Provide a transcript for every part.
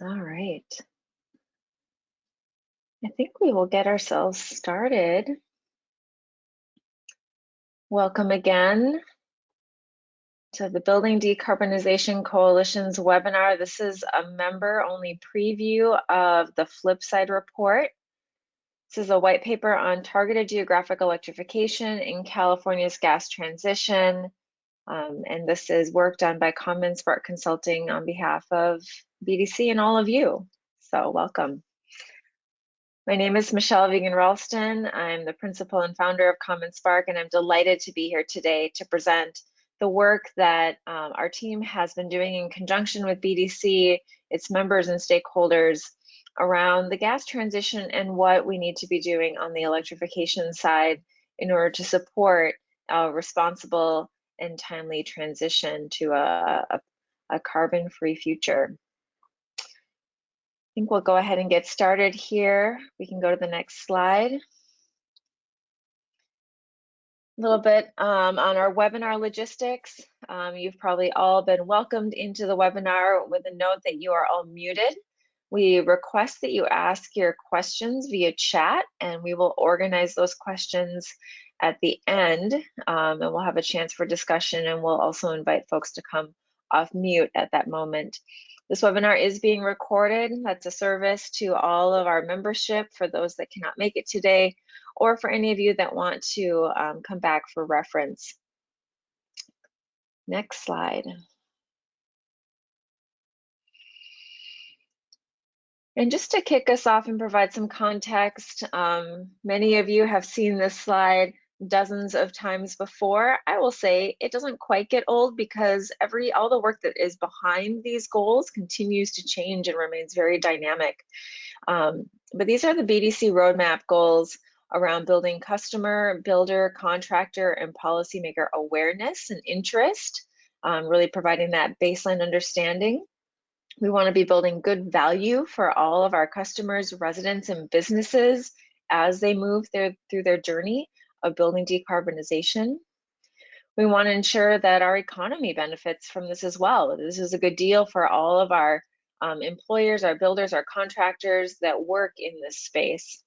All right. I think we will get ourselves started. Welcome again to the Building Decarbonization Coalition's webinar. This is a member-only preview of the Flipside Report. This is a white paper on targeted geographic electrification in California's gas transition. And this is work done by Common Spark Consulting on behalf of BDC and all of you. So welcome. My name is Michelle Vegan-Ralston. I'm the principal and founder of Common Spark, and I'm delighted to be here today to present the work that our team has been doing in conjunction with BDC, its members and stakeholders around the gas transition and what we need to be doing on the electrification side in order to support a responsible and timely transition to a carbon-free future. I think we'll go ahead and get started here. We can go to the next slide. A little bit on our webinar logistics. You've probably all been welcomed into the webinar with a note that you are all muted. We request that you ask your questions via chat, and we will organize those questions at the end, and we'll have a chance for discussion, and we'll also invite folks to come off mute at that moment. This webinar is being recorded. That's a service to all of our membership for those that cannot make it today, or for any of you that want to come back for reference. Next slide. And just to kick us off and provide some context, many of you have seen this slide dozens of times before. I will say it doesn't quite get old because all the work that is behind these goals continues to change and remains very dynamic. But these are the BDC roadmap goals around building customer, builder, contractor, and policymaker awareness and interest, really providing that baseline understanding. We want to be building good value for all of our customers, residents, and businesses as they move through their journey of building decarbonization. We want to ensure that our economy benefits from this as well. This is a good deal for all of our employers, our builders, our contractors that work in this space.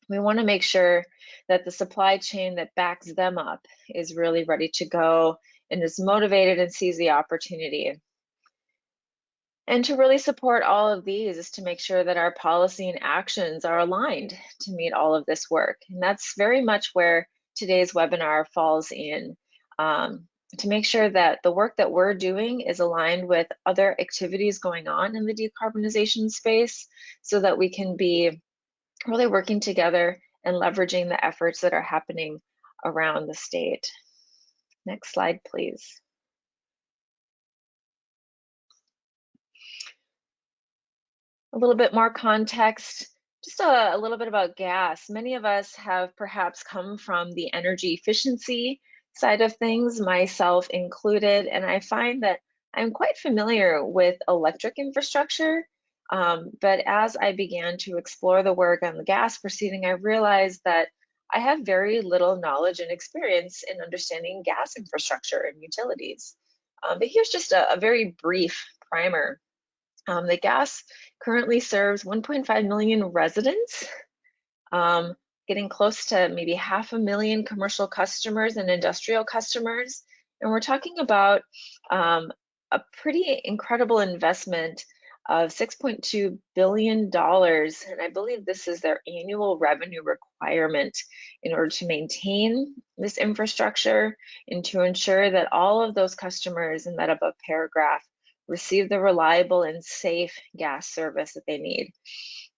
We want to make sure that the supply chain that backs them up is really ready to go and is motivated and sees the opportunity. And to really support all of these is to make sure that our policy and actions are aligned to meet all of this work. And that's very much where today's webinar falls in, to make sure that the work that we're doing is aligned with other activities going on in the decarbonization space so that we can be really working together and leveraging the efforts that are happening around the state. Next slide, please. A little bit more context, just a little bit about gas. Many of us have perhaps come from the energy efficiency side of things, myself included, and I find that I'm quite familiar with electric infrastructure. But as I began to explore the work on the gas proceeding, I realized that I have very little knowledge and experience in understanding gas infrastructure and utilities. But here's just a very brief primer. The gas currently serves 1.5 million residents, getting close to maybe 500,000 commercial customers and industrial customers. And we're talking about a pretty incredible investment of $6.2 billion. And I believe this is their annual revenue requirement in order to maintain this infrastructure and to ensure that all of those customers in that above paragraph receive the reliable and safe gas service that they need.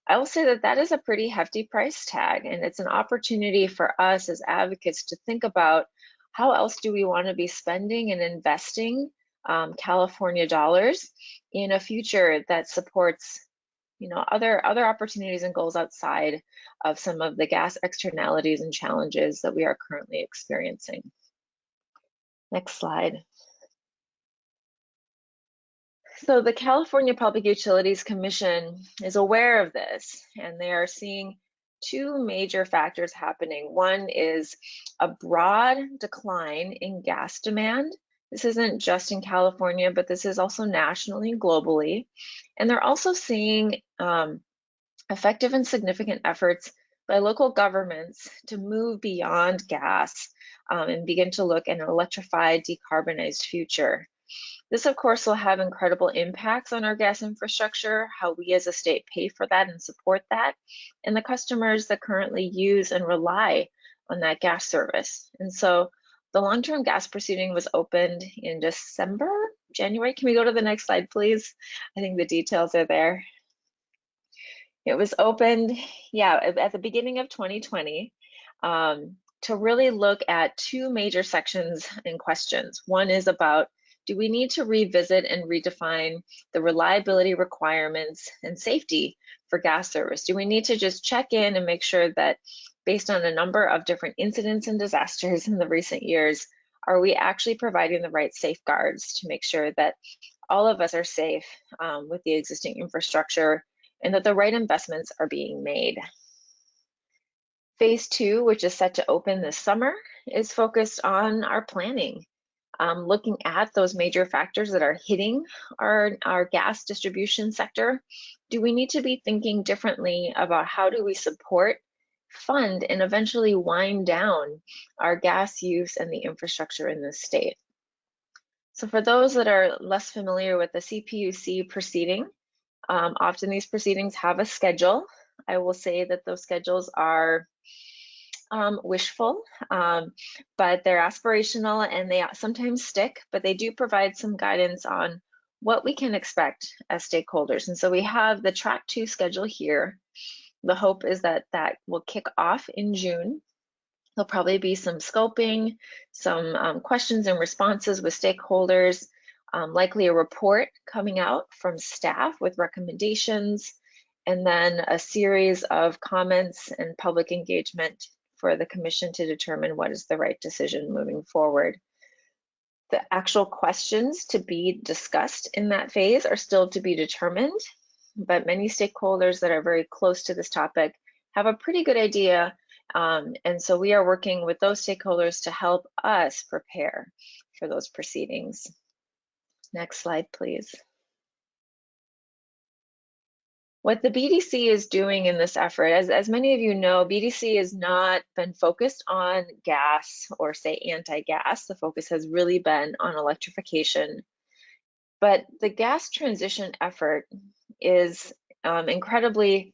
I will say that that is a pretty hefty price tag, and it's an opportunity for us as advocates to think about how else do we want to be spending and investing California dollars in a future that supports, other opportunities and goals outside of some of the gas externalities and challenges that we are currently experiencing. Next slide. So the California Public Utilities Commission is aware of this, and they are seeing two major factors happening. One is a broad decline in gas demand This isn't just in California, but this is also nationally and globally. And they're also seeing effective and significant efforts by local governments to move beyond gas and begin to look at an electrified, decarbonized future. This, of course, will have incredible impacts on our gas infrastructure, how we as a state pay for that and support that, and the customers that currently use and rely on that gas service. And so the long-term gas proceeding was opened in December, January. Can we go to the next slide, please? I think the details are there. It was opened, yeah, at the beginning of 2020 to really look at two major sections and questions. One is about, do we need to revisit and redefine the reliability requirements and safety for gas service? Do we need to just check in and make sure that based on a number of different incidents and disasters in the recent years, are we actually providing the right safeguards to make sure that all of us are safe with the existing infrastructure and that the right investments are being made? Phase 2, which is set to open this summer, is focused on our planning, looking at those major factors that are hitting our gas distribution sector. Do we need to be thinking differently about how do we support, fund, and eventually wind down our gas use and the infrastructure in this state? So for those that are less familiar with the CPUC proceeding, often these proceedings have a schedule. I will say that those schedules are wishful, but they're aspirational and they sometimes stick, but they do provide some guidance on what we can expect as stakeholders. And so we have the track 2 schedule here. The hope is that that will kick off in June. There'll probably be some scoping, some questions and responses with stakeholders, likely a report coming out from staff with recommendations, and then a series of comments and public engagement for the commission to determine what is the right decision moving forward. The actual questions to be discussed in that phase are still to be determined, but many stakeholders that are very close to this topic have a pretty good idea. And so we are working with those stakeholders to help us prepare for those proceedings. Next slide, please. What the BDC is doing in this effort, as many of you know, BDC has not been focused on gas or say anti-gas. The focus has really been on electrification. But the gas transition effort is incredibly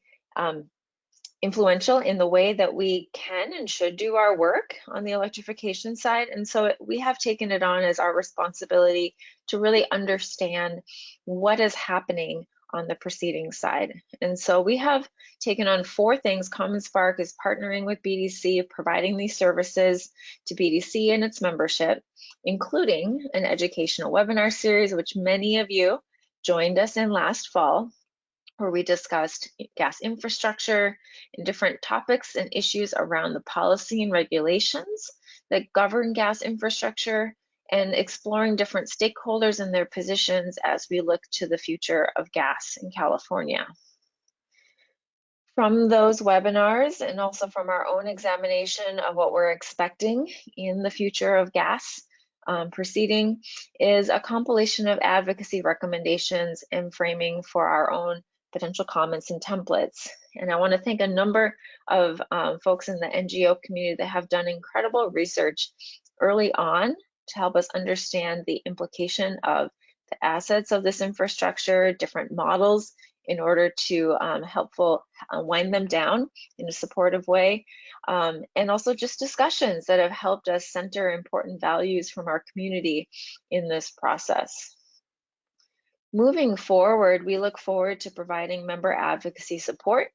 influential in the way that we can and should do our work on the electrification side. And so we have taken it on as our responsibility to really understand what is happening on the proceeding side. And so we have taken on 4 things. Common Spark is partnering with BDC, providing these services to BDC and its membership, including an educational webinar series, which many of you joined us in last fall, where we discussed gas infrastructure and different topics and issues around the policy and regulations that govern gas infrastructure, and exploring different stakeholders and their positions as we look to the future of gas in California. From those webinars and also from our own examination of what we're expecting in the future of gas proceeding is a compilation of advocacy recommendations and framing for our own potential comments and templates. And I want to thank a number of folks in the NGO community that have done incredible research early on to help us understand the implication of the assets of this infrastructure, different models, in order to helpful wind them down in a supportive way, and also just discussions that have helped us center important values from our community in this process. Moving forward, we look forward to providing member advocacy support.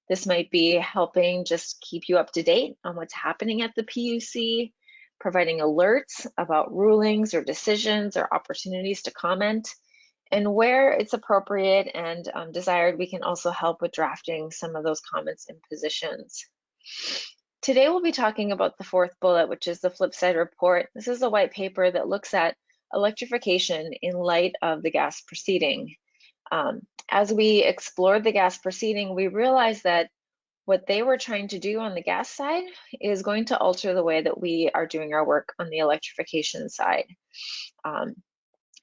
This might be helping just keep you up to date on what's happening at the PUC, providing alerts about rulings or decisions or opportunities to comment, and where it's appropriate and desired, we can also help with drafting some of those comments and positions. Today, we'll be talking about the 4th bullet, which is the Flipside Report. This is a white paper that looks at electrification in light of the gas proceeding. As we explored the gas proceeding, we realized that what they were trying to do on the gas side is going to alter the way that we are doing our work on the electrification side.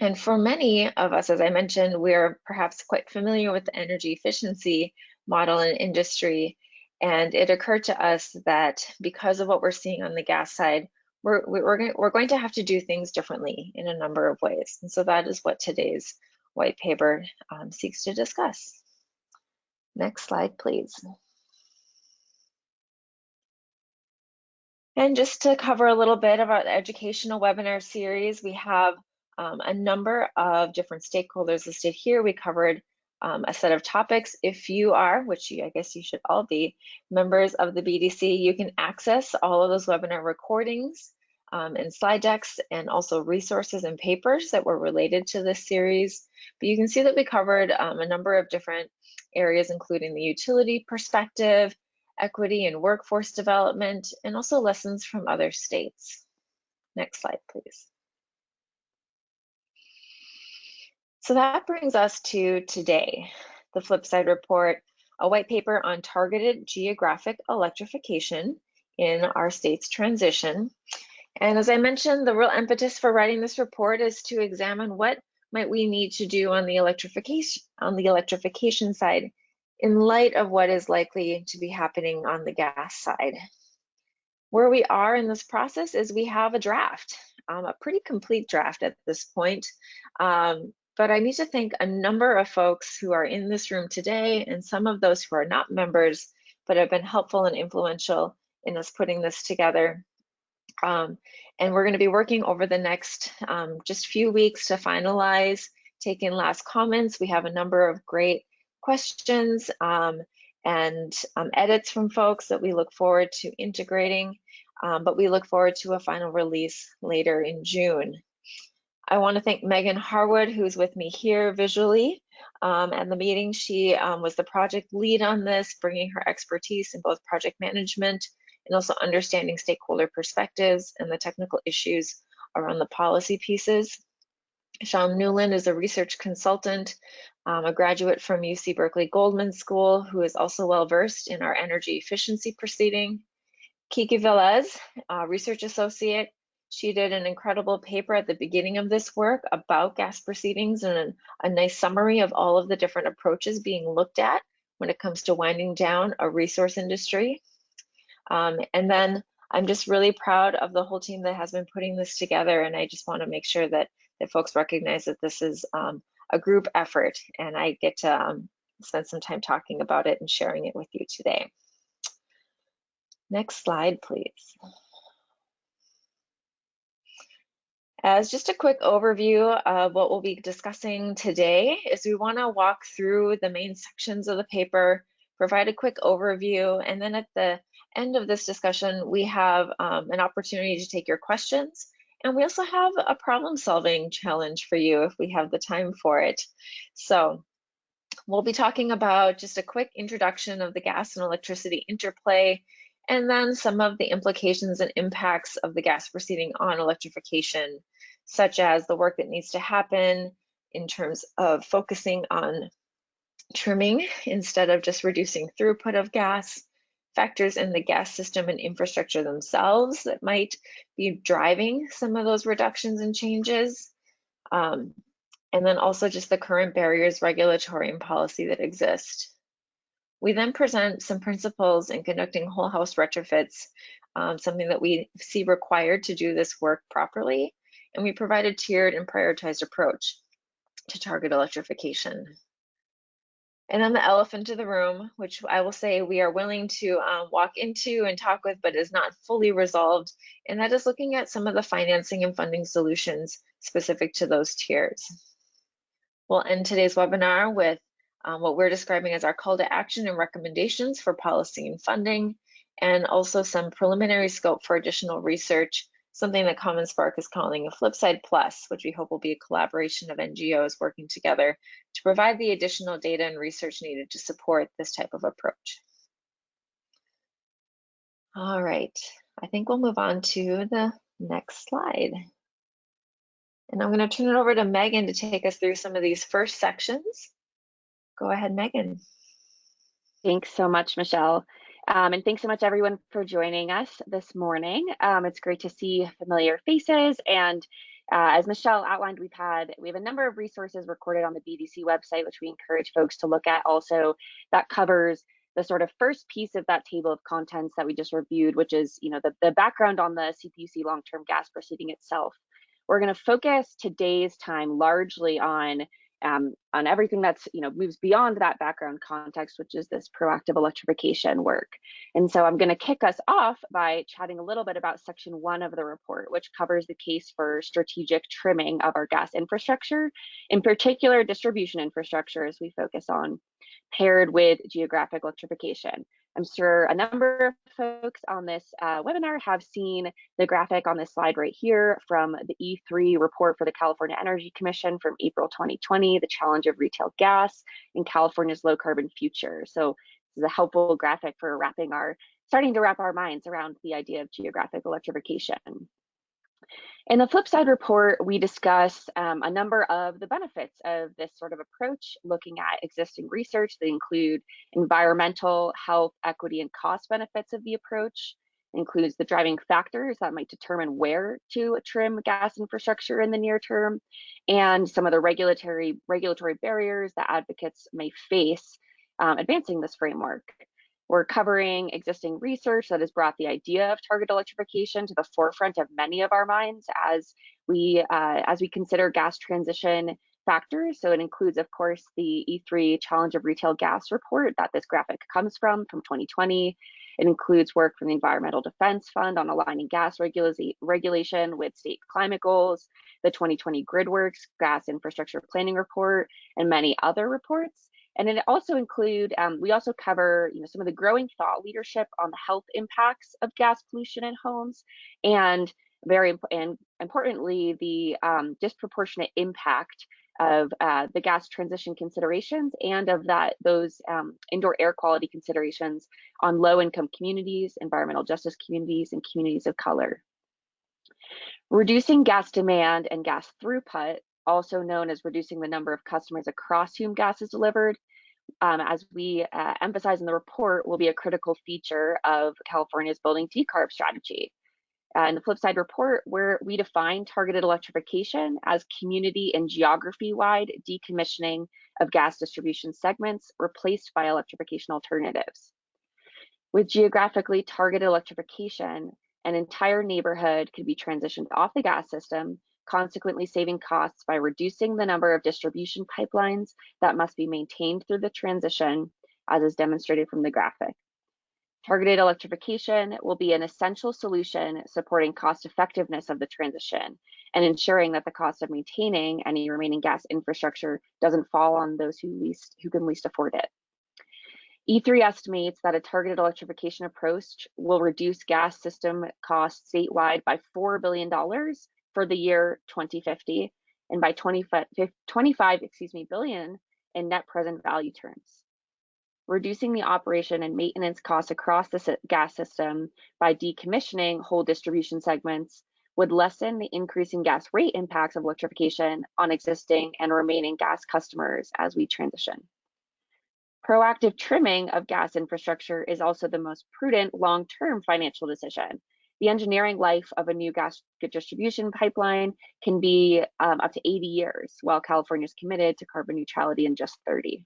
And for many of us, as I mentioned, we're perhaps quite familiar with the energy efficiency model in industry. And it occurred to us that because of what we're seeing on the gas side, we're going to have to do things differently in a number of ways. And so that is what today's white paper seeks to discuss. Next slide, please. And just to cover a little bit about the educational webinar series, we have a number of different stakeholders listed here. We covered a set of topics. If you are, which I guess you should all be, members of the BDC, you can access all of those webinar recordings and slide decks, and also resources and papers that were related to this series. But you can see that we covered a number of different areas, including the utility perspective, equity and workforce development, and also lessons from other states. Next slide, please. So that brings us to today, the Flipside Report, a white paper on targeted geographic electrification in our state's transition. And as I mentioned, the real impetus for writing this report is to examine what might we need to do on the electrification side in light of what is likely to be happening on the gas side. Where we are in this process is we have a draft, a pretty complete draft at this point. But I need to thank a number of folks who are in this room today, and some of those who are not members, but have been helpful and influential in us putting this together. And we're going to be working over the next just few weeks to finalize, take in last comments. We have a number of great questions and edits from folks that we look forward to integrating, but we look forward to a final release later in June. I want to thank Megan Harwood, who's with me here visually at the meeting. She was the project lead on this, bringing her expertise in both project management and also understanding stakeholder perspectives and the technical issues around the policy pieces. Sean Newland is a research consultant, a graduate from UC Berkeley Goldman School, who is also well-versed in our energy efficiency proceeding. Kiki Velez, research associate. She did an incredible paper at the beginning of this work about gas proceedings and a nice summary of all of the different approaches being looked at when it comes to winding down a resource industry. And then I'm just really proud of the whole team that has been putting this together, and I just want to make sure that folks recognize that this is a group effort, and I get to spend some time talking about it and sharing it with you today. Next slide, please. As just a quick overview of what we'll be discussing today is we want to walk through the main sections of the paper, provide a quick overview, and then at the end of this discussion, we have an opportunity to take your questions. And we also have a problem-solving challenge for you if we have the time for it. So we'll be talking about just a quick introduction of the gas and electricity interplay, and then some of the implications and impacts of the gas proceeding on electrification, such as the work that needs to happen in terms of focusing on trimming instead of just reducing throughput of gas, factors in the gas system and infrastructure themselves that might be driving some of those reductions and changes, and then also just the current barriers, regulatory and policy that exist. We then present some principles in conducting whole house retrofits, something that we see required to do this work properly, and we provide a tiered and prioritized approach to target electrification. And then the elephant in the room, which I will say we are willing to walk into and talk with, but is not fully resolved, and that is looking at some of the financing and funding solutions specific to those tiers. We'll end today's webinar with what we're describing as our call to action and recommendations for policy and funding, and also some preliminary scope for additional research, something that Common Spark is calling a Flipside Plus, which we hope will be a collaboration of NGOs working together to provide the additional data and research needed to support this type of approach. All right, I think we'll move on to the next slide. And I'm going to turn it over to Megan to take us through some of these first sections. Go ahead, Megan. Thanks so much, Michelle. And thanks so much, everyone, for joining us this morning. It's great to see familiar faces. And as Michelle outlined, we have a number of resources recorded on the BDC website, which we encourage folks to look at. Also, that covers the sort of first piece of that table of contents that we just reviewed, which is the background on the CPUC long-term gas proceeding itself. We're going to focus today's time largely on everything that's moves beyond that background context, which is this proactive electrification work. And so I'm going to kick us off by chatting a little bit about section 1 of the report, which covers the case for strategic trimming of our gas infrastructure, in particular distribution infrastructure, as we focus on, paired with geographic electrification. I'm sure a number of folks on this webinar have seen the graphic on this slide right here from the E3 report for the California Energy Commission from April 2020, the challenge of retail gas in California's low carbon future. So this is a helpful graphic for starting to wrap our minds around the idea of geographic electrification. In the Flipside Report, we discuss a number of the benefits of this sort of approach, looking at existing research that include environmental, health, equity, and cost benefits of the approach. It includes the driving factors that might determine where to trim gas infrastructure in the near term, and some of the regulatory barriers that advocates may face advancing this framework. We're covering existing research that has brought the idea of target electrification to the forefront of many of our minds as we consider gas transition factors. So it includes, of course, the E3 Challenge of Retail Gas report that this graphic comes from 2020. It includes work from the Environmental Defense Fund on aligning gas regulation with state climate goals, the 2020 GridWorks Gas Infrastructure Planning Report, and many other reports. And it also we also cover some of the growing thought leadership on the health impacts of gas pollution in homes, and importantly, the disproportionate impact of the gas transition considerations and of those indoor air quality considerations on low-income communities, environmental justice communities, and communities of color. Reducing gas demand and gas throughput, also known as reducing the number of customers across whom gas is delivered, as we emphasize in the report, will be a critical feature of California's building decarb strategy. In the Flipside Report, where we define targeted electrification as community and geography-wide decommissioning of gas distribution segments replaced by electrification alternatives. With geographically targeted electrification, an entire neighborhood could be transitioned off the gas system, consequently saving costs by reducing the number of distribution pipelines that must be maintained through the transition, as is demonstrated from the graphic. Targeted electrification will be an essential solution supporting cost effectiveness of the transition and ensuring that the cost of maintaining any remaining gas infrastructure doesn't fall on those who can least afford it. E3 estimates that a targeted electrification approach will reduce gas system costs statewide by $4 billion for the year 2050 and by 25 billion in net present value terms. Reducing the operation and maintenance costs across the gas system by decommissioning whole distribution segments would lessen the increasing gas rate impacts of electrification on existing and remaining gas customers as we transition. Proactive trimming of gas infrastructure is also the most prudent long-term financial decision. The engineering life of a new gas distribution pipeline can be up to 80 years, while California is committed to carbon neutrality in just 30.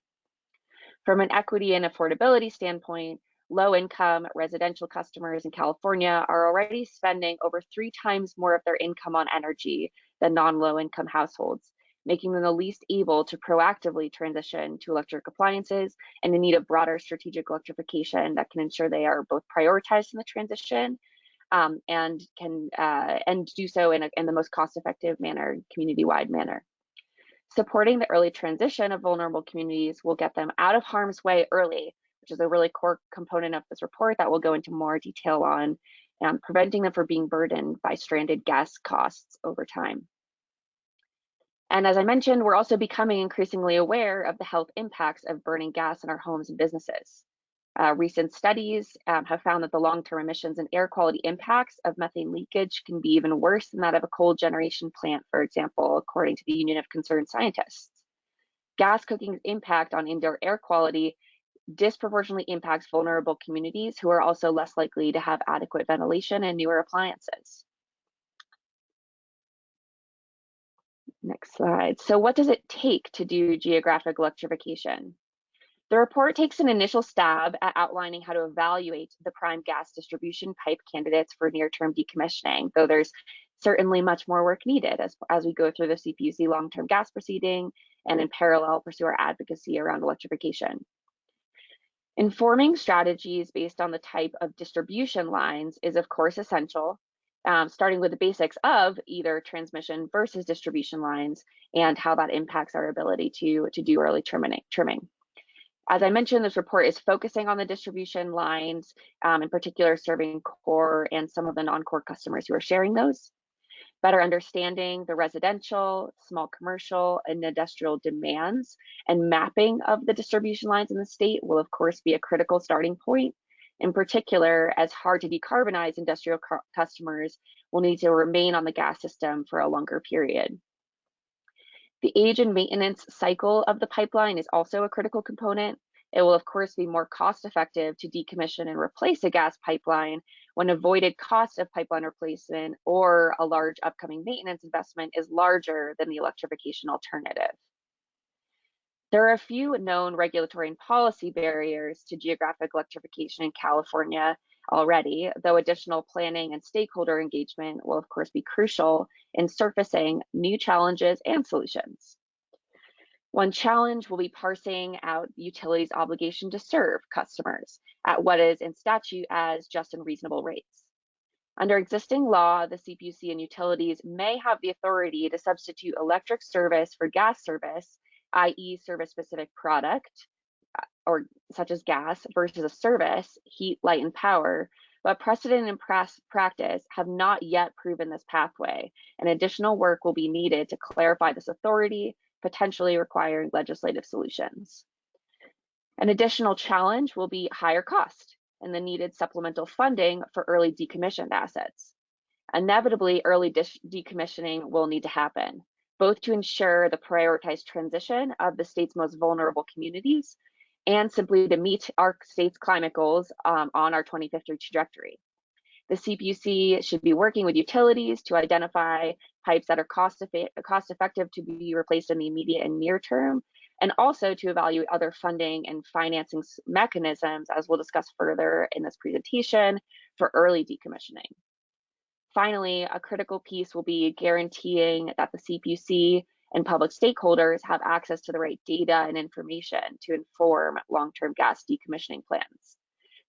From an equity and affordability standpoint, low-income residential customers in California are already spending over 3 times more of their income on energy than non-low-income households, making them the least able to proactively transition to electric appliances and in need of broader strategic electrification that can ensure they are both prioritized in the transition and do so in the most cost-effective manner, community-wide manner. Supporting the early transition of vulnerable communities will get them out of harm's way early, which is a really core component of this report that we'll go into more detail on, preventing them from being burdened by stranded gas costs over time. And as I mentioned, we're also becoming increasingly aware of the health impacts of burning gas in our homes and businesses. Recent studies have found that the long-term emissions and air quality impacts of methane leakage can be even worse than that of a coal generation plant, for example, according to the Union of Concerned Scientists. Gas cooking's impact on indoor air quality disproportionately impacts vulnerable communities who are also less likely to have adequate ventilation and newer appliances. Next slide. So what does it take to do geographic electrification? The report takes an initial stab at outlining how to evaluate the prime gas distribution pipe candidates for near-term decommissioning, though there's certainly much more work needed as we go through the CPUC long-term gas proceeding and in parallel pursue our advocacy around electrification. Informing strategies based on the type of distribution lines is of course essential, starting with the basics of either transmission versus distribution lines and how that impacts our ability to do early trimming. As I mentioned, this report is focusing on the distribution lines, in particular serving core and some of the non-core customers who are sharing those. Better understanding the residential, small commercial, and industrial demands and mapping of the distribution lines in the state will of course be a critical starting point. In particular, as hard to decarbonize industrial customers will need to remain on the gas system for a longer period. The age and maintenance cycle of the pipeline is also a critical component. It will of course be more cost effective to decommission and replace a gas pipeline when avoided cost of pipeline replacement or a large upcoming maintenance investment is larger than the electrification alternative. There are a few known regulatory and policy barriers to geographic electrification in California already, though additional planning and stakeholder engagement will of course be crucial in surfacing new challenges and solutions. One challenge will be parsing out the utility's obligation to serve customers at what is in statute as just and reasonable rates. Under existing law, the CPUC and utilities may have the authority to substitute electric service for gas service, i.e. service-specific product, or such as gas versus a service, heat, light, and power, but precedent and practice have not yet proven this pathway, and additional work will be needed to clarify this authority, potentially requiring legislative solutions. An additional challenge will be higher cost and the needed supplemental funding for early decommissioned assets. Inevitably, early decommissioning will need to happen, both to ensure the prioritized transition of the state's most vulnerable communities and simply to meet our state's climate goals on our 2050 trajectory. The CPUC should be working with utilities to identify pipes that are cost effective to be replaced in the immediate and near term, and also to evaluate other funding and financing mechanisms, as we'll discuss further in this presentation, for early decommissioning. Finally, a critical piece will be guaranteeing that the CPUC and public stakeholders have access to the right data and information to inform long-term gas decommissioning plans.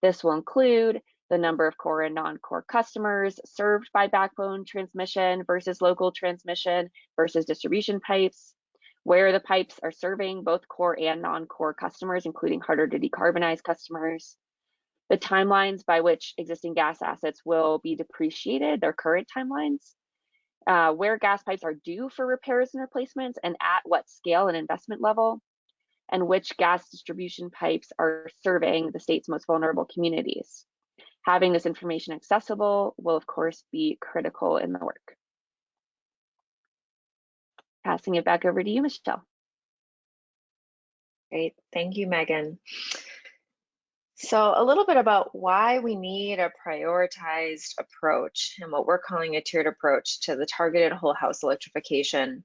This will include the number of core and non-core customers served by backbone transmission versus local transmission versus distribution pipes, where the pipes are serving both core and non-core customers, including harder to decarbonize customers, the timelines by which existing gas assets will be depreciated, their current timelines, where gas pipes are due for repairs and replacements and at what scale and investment level, and which gas distribution pipes are serving the state's most vulnerable communities. Having this information accessible will of course be critical in the work. Passing it back over to you, Michelle. Great, thank you, Megan. So a little bit about why we need a prioritized approach and what we're calling a tiered approach to the targeted whole house electrification.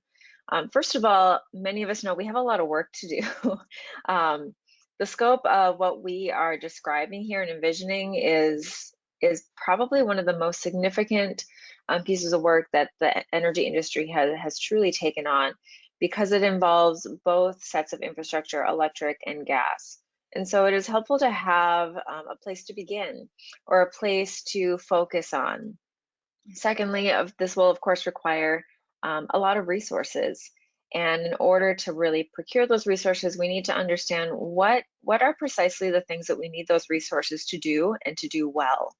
First of all, many of us know we have a lot of work to do. The scope of what we are describing here and envisioning is probably one of the most significant pieces of work that the energy industry has truly taken on, because it involves both sets of infrastructure, electric and gas. And so it is helpful to have a place to begin or a place to focus on. Secondly, this will of course require a lot of resources. And in order to really procure those resources, we need to understand what are precisely the things that we need those resources to do and to do well.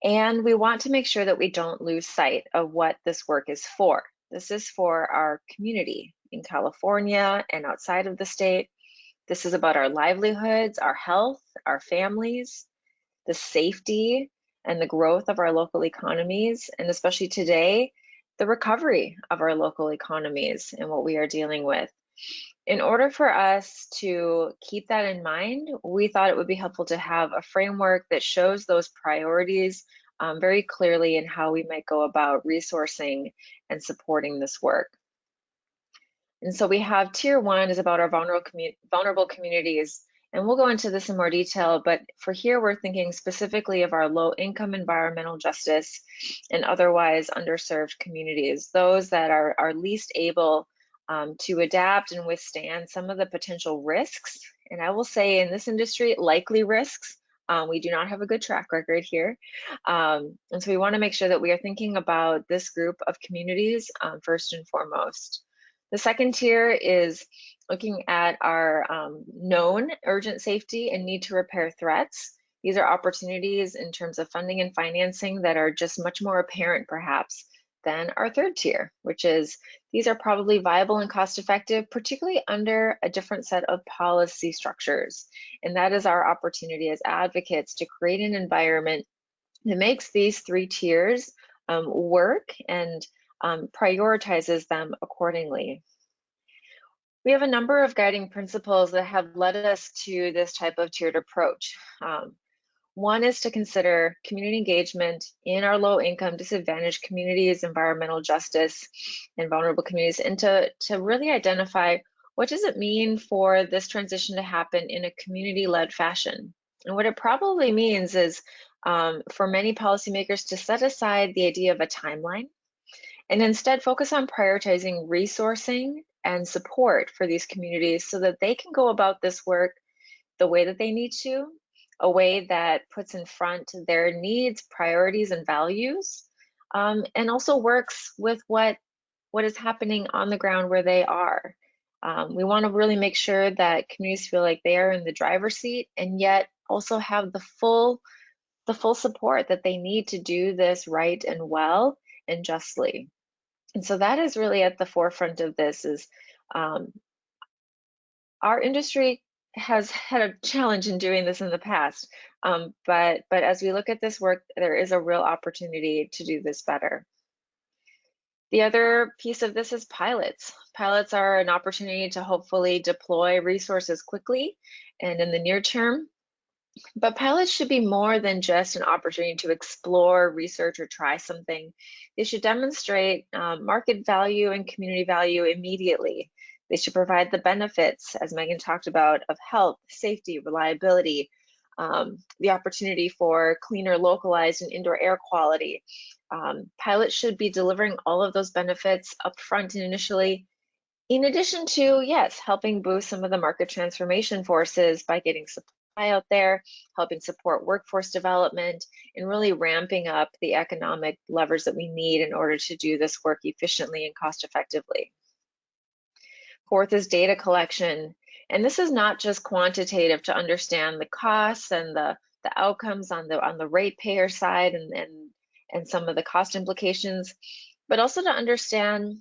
And we want to make sure that we don't lose sight of what this work is for. This is for our community in California and outside of the state. This is about our livelihoods, our health, our families, the safety and the growth of our local economies, and especially today, the recovery of our local economies and what we are dealing with. In order for us to keep that in mind, we thought it would be helpful to have a framework that shows those priorities very clearly in how we might go about resourcing and supporting this work. And so we have tier 1 is about our vulnerable communities. And we'll go into this in more detail, but for here, we're thinking specifically of our low-income environmental justice and otherwise underserved communities, those that are least able to adapt and withstand some of the potential risks. And I will say in this industry, likely risks. We do not have a good track record here. And so we want to make sure that we are thinking about this group of communities first and foremost. The second tier is looking at our known urgent safety and need to repair threats. These are opportunities in terms of funding and financing that are just much more apparent perhaps than our third tier, which is these are probably viable and cost effective, particularly under a different set of policy structures. And that is our opportunity as advocates to create an environment that makes these 3 tiers work and prioritizes them accordingly. We have a number of guiding principles that have led us to this type of tiered approach. One is to consider community engagement in our low-income, disadvantaged communities, environmental justice, and vulnerable communities, and to really identify what does it mean for this transition to happen in a community-led fashion. And what it probably means is for many policymakers to set aside the idea of a timeline and instead focus on prioritizing resourcing and support for these communities so that they can go about this work the way that they need to, a way that puts in front their needs, priorities, and values, and also works with what is happening on the ground where they are. We want to really make sure that communities feel like they are in the driver's seat and yet also have the full support that they need to do this right and well and justly. And so that is really at the forefront of this is our industry has had a challenge in doing this in the past, but as we look at this work, there is a real opportunity to do this better. The other piece of this is pilots. Pilots are an opportunity to hopefully deploy resources quickly and in the near term. But pilots should be more than just an opportunity to explore, research, or try something. They should demonstrate market value and community value immediately. They should provide the benefits, as Megan talked about, of health, safety, reliability, the opportunity for cleaner, localized, and indoor air quality. Pilots should be delivering all of those benefits upfront and initially, in addition to, yes, helping boost some of the market transformation forces by getting supply out there, helping support workforce development, and really ramping up the economic levers that we need in order to do this work efficiently and cost effectively. Fourth is data collection. And this is not just quantitative to understand the costs and the outcomes on the ratepayer side and some of the cost implications, but also to understand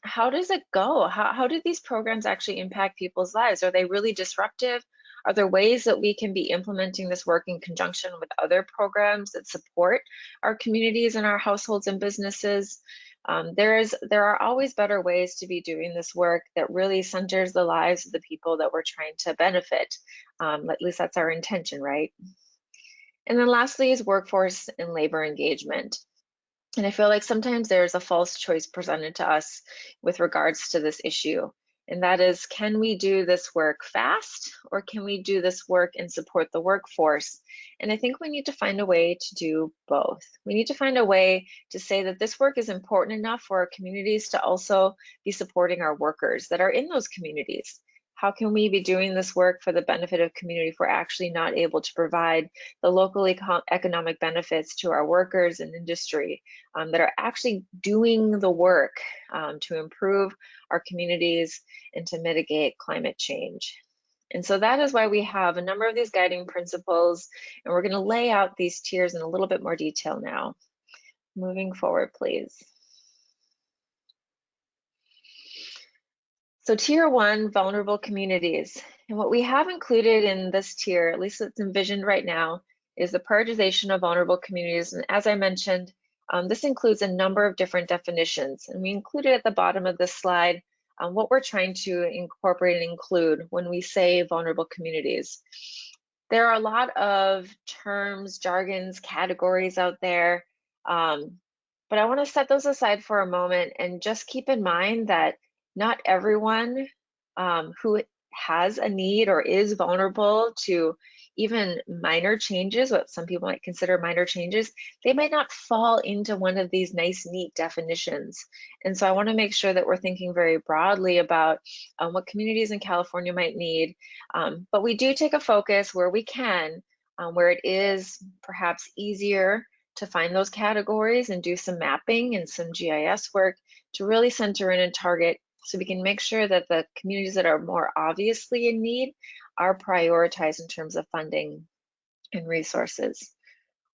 how does it go? How do these programs actually impact people's lives? Are they really disruptive? Are there ways that we can be implementing this work in conjunction with other programs that support our communities and our households and businesses? There are always better ways to be doing this work that really centers the lives of the people that we're trying to benefit. At least that's our intention, right? And then lastly is workforce and labor engagement. And I feel like sometimes there's a false choice presented to us with regards to this issue. And that is, can we do this work fast or can we do this work and support the workforce? And I think we need to find a way to do both. We need to find a way to say that this work is important enough for our communities to also be supporting our workers that are in those communities. How can we be doing this work for the benefit of community if we're actually not able to provide the local economic benefits to our workers and industry that are actually doing the work to improve our communities and to mitigate climate change? And so that is why we have a number of these guiding principles, and we're going to lay out these tiers in a little bit more detail now. Moving forward, please. So tier 1, vulnerable communities. And what we have included in this tier, at least it's envisioned right now, is the prioritization of vulnerable communities. And as I mentioned, this includes a number of different definitions. And we included at the bottom of this slide what we're trying to incorporate and include when we say vulnerable communities. There are a lot of terms, jargons, categories out there, but I want to set those aside for a moment and just keep in mind that not everyone who has a need or is vulnerable to even minor changes, what some people might consider minor changes, they might not fall into one of these nice, neat definitions. And so I want to make sure that we're thinking very broadly about what communities in California might need. But we do take a focus where we can, where it is perhaps easier to find those categories and do some mapping and some GIS work to really center in and target so we can make sure that the communities that are more obviously in need are prioritized in terms of funding and resources.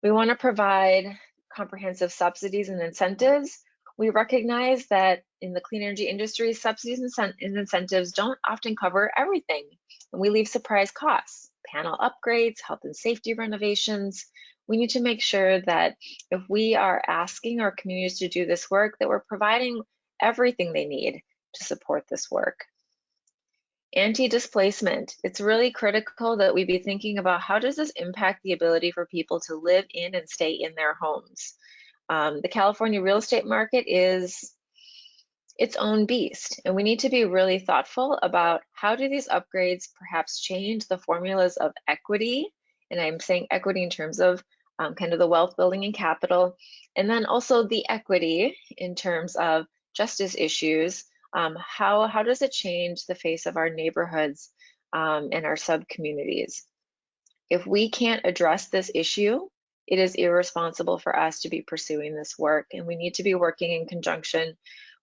We want to provide comprehensive subsidies and incentives. We recognize that in the clean energy industry, subsidies and incentives don't often cover everything, and we leave surprise costs, panel upgrades, health and safety renovations. We need to make sure that if we are asking our communities to do this work, that we're providing everything they need to support this work. Anti-displacement. It's really critical that we be thinking about how does this impact the ability for people to live in and stay in their homes. The California real estate market is its own beast, and we need to be really thoughtful about how do these upgrades perhaps change the formulas of equity, and I'm saying equity in terms of kind of the wealth building and capital, and then also the equity in terms of justice issues. How does it change the face of our neighborhoods and our sub-communities? If we can't address this issue, it is irresponsible for us to be pursuing this work, and we need to be working in conjunction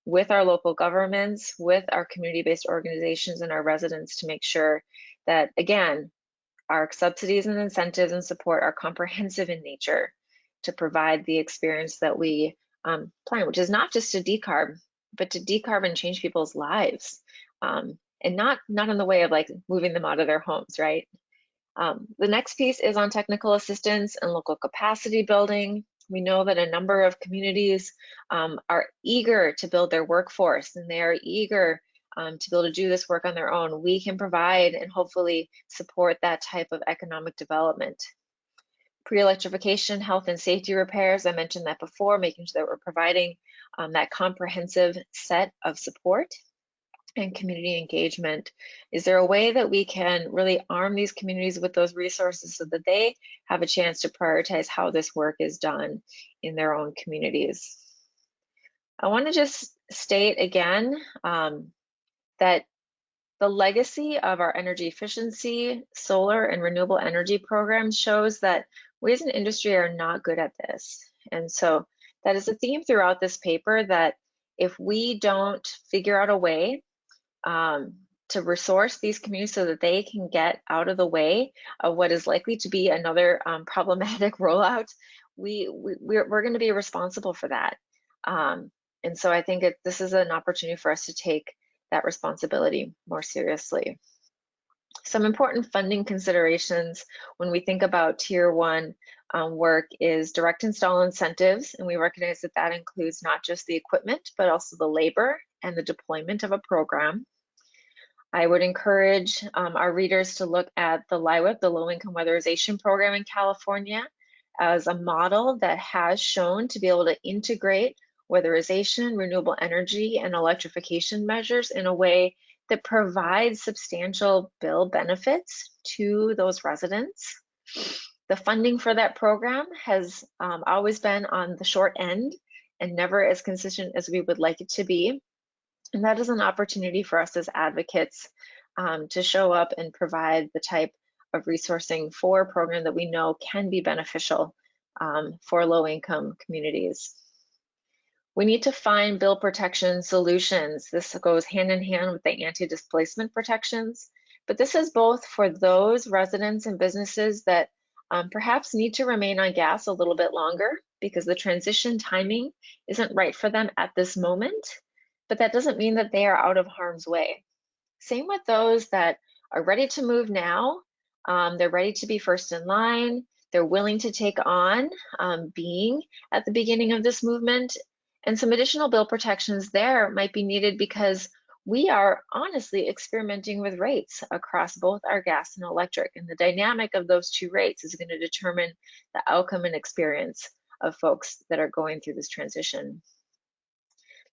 with our local governments, with our community-based organizations and our residents to make sure that, again, our subsidies and incentives and support are comprehensive in nature to provide the experience that we plan, which is not just to decarb, but to decarb and change people's lives, and not in the way of like moving them out of their homes, right? The next piece is on technical assistance and local capacity building. We know that a number of communities are eager to build their workforce, and they are eager to be able to do this work on their own. We can provide and hopefully support that type of economic development. Pre-electrification, health and safety repairs, I mentioned that before, making sure that we're providing that comprehensive set of support. And community engagement. Is there a way that we can really arm these communities with those resources so that they have a chance to prioritize how this work is done in their own communities? I want to just state again that the legacy of our energy efficiency, solar and renewable energy programs shows that we as an industry are not good at this. And so that is a theme throughout this paper, that if we don't figure out a way to resource these communities so that they can get out of the way of what is likely to be another problematic rollout, we're going to be responsible for that. And so I think this is an opportunity for us to take that responsibility more seriously. Some important funding considerations when we think about Tier 1 work is direct install incentives, and we recognize that that includes not just the equipment, but also the labor and the deployment of a program. I would encourage our readers to look at the LIWIP, the Low Income Weatherization Program in California, as a model that has shown to be able to integrate weatherization, renewable energy, and electrification measures in a way that provides substantial bill benefits to those residents. The funding for that program has always been on the short end and never as consistent as we would like it to be. And that is an opportunity for us as advocates to show up and provide the type of resourcing for a program that we know can be beneficial for low-income communities. We need to find bill protection solutions. This goes hand in hand with the anti-displacement protections, but this is both for those residents and businesses that perhaps need to remain on gas a little bit longer because the transition timing isn't right for them at this moment. But that doesn't mean that they are out of harm's way. Same with those that are ready to move now. They're ready to be first in line. They're willing to take on being at the beginning of this movement. And some additional bill protections there might be needed because we are honestly experimenting with rates across both our gas and electric, and the dynamic of those two rates is going to determine the outcome and experience of folks that are going through this transition.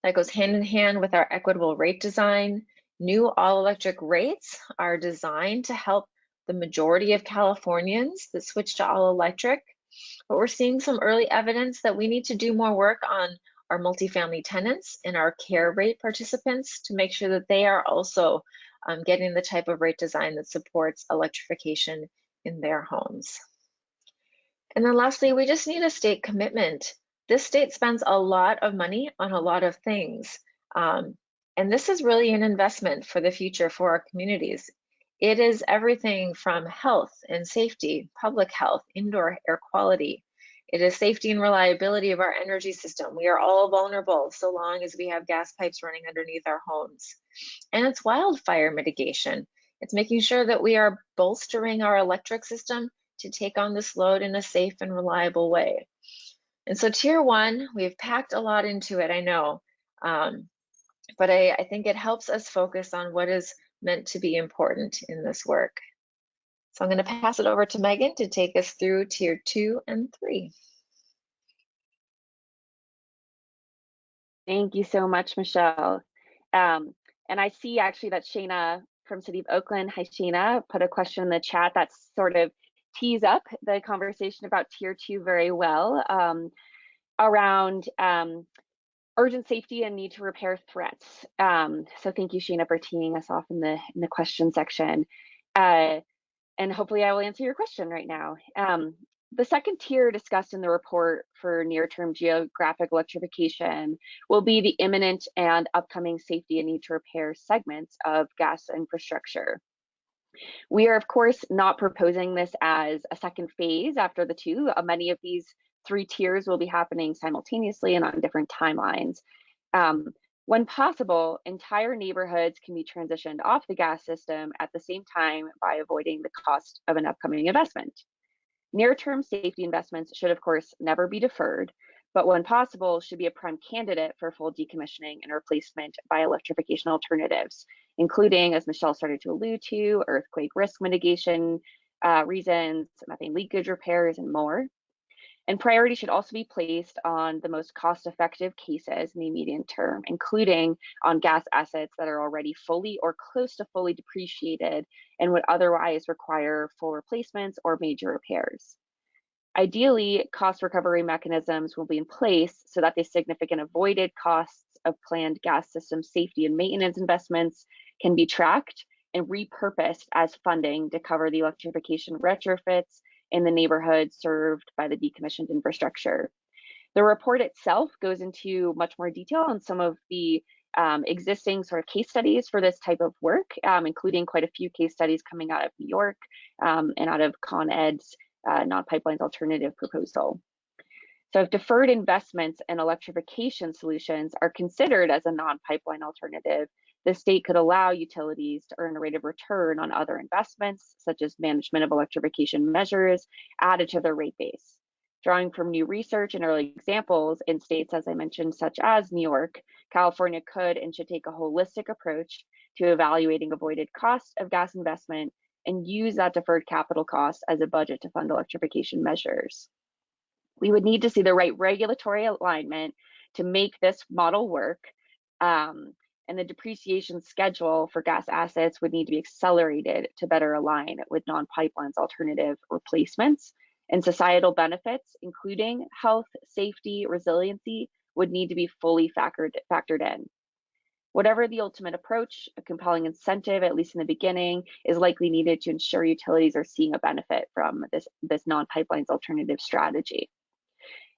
That goes hand in hand with our equitable rate design. New all-electric rates are designed to help the majority of Californians that switch to all-electric, but we're seeing some early evidence that we need to do more work on our multifamily tenants and our care rate participants to make sure that they are also getting the type of rate design that supports electrification in their homes. And then lastly, we just need a state commitment. This state spends a lot of money on a lot of things. And this is really an investment for the future for our communities. It is everything from health and safety, public health, indoor air quality. It is safety and reliability of our energy system. We are all vulnerable so long as we have gas pipes running underneath our homes. And it's wildfire mitigation. It's making sure that we are bolstering our electric system to take on this load in a safe and reliable way. And so tier one, we've packed a lot into it, I know, but I think it helps us focus on what is meant to be important in this work. So I'm going to pass it over to Megan to take us through tier 2 and 3. Thank you so much, Michelle. And I see actually that Shayna from City of Oakland, hi Shayna, put a question in the chat that sort of tees up the conversation about tier 2 very well, around urgent safety and need to repair threats. So thank you, Shayna, for teeing us off in the question section. And hopefully I will answer your question right now. The second tier discussed in the report for near-term geographic electrification will be the imminent and upcoming safety and need to repair segments of gas infrastructure. We are, of course, not proposing this as a second phase after the two. Many of these three tiers will be happening simultaneously and on different timelines. When possible, entire neighborhoods can be transitioned off the gas system at the same time by avoiding the cost of an upcoming investment. Near-term safety investments should, of course, never be deferred, but when possible, should be a prime candidate for full decommissioning and replacement by electrification alternatives, including, as Michelle started to allude to, earthquake risk mitigation reasons, methane leakage repairs, and more. And priority should also be placed on the most cost-effective cases in the immediate term, including on gas assets that are already fully or close to fully depreciated and would otherwise require full replacements or major repairs. Ideally, cost recovery mechanisms will be in place so that the significant avoided costs of planned gas system safety and maintenance investments can be tracked and repurposed as funding to cover the electrification retrofits in the neighborhoods served by the decommissioned infrastructure. The report itself goes into much more detail on some of the existing sort of case studies for this type of work, including quite a few case studies coming out of New York and out of Con Ed's non-pipelines alternative proposal. So if deferred investments and electrification solutions are considered as a non-pipeline alternative, the state could allow utilities to earn a rate of return on other investments, such as management of electrification measures added to their rate base. Drawing from new research and early examples in states, as I mentioned, such as New York, California could and should take a holistic approach to evaluating avoided cost of gas investment and use that deferred capital cost as a budget to fund electrification measures. We would need to see the right regulatory alignment to make this model work, and the depreciation schedule for gas assets would need to be accelerated to better align with non-pipelines alternative replacements, and societal benefits, including health, safety, resiliency, would need to be fully factored in. Whatever the ultimate approach, a compelling incentive, at least in the beginning, is likely needed to ensure utilities are seeing a benefit from this non-pipelines alternative strategy.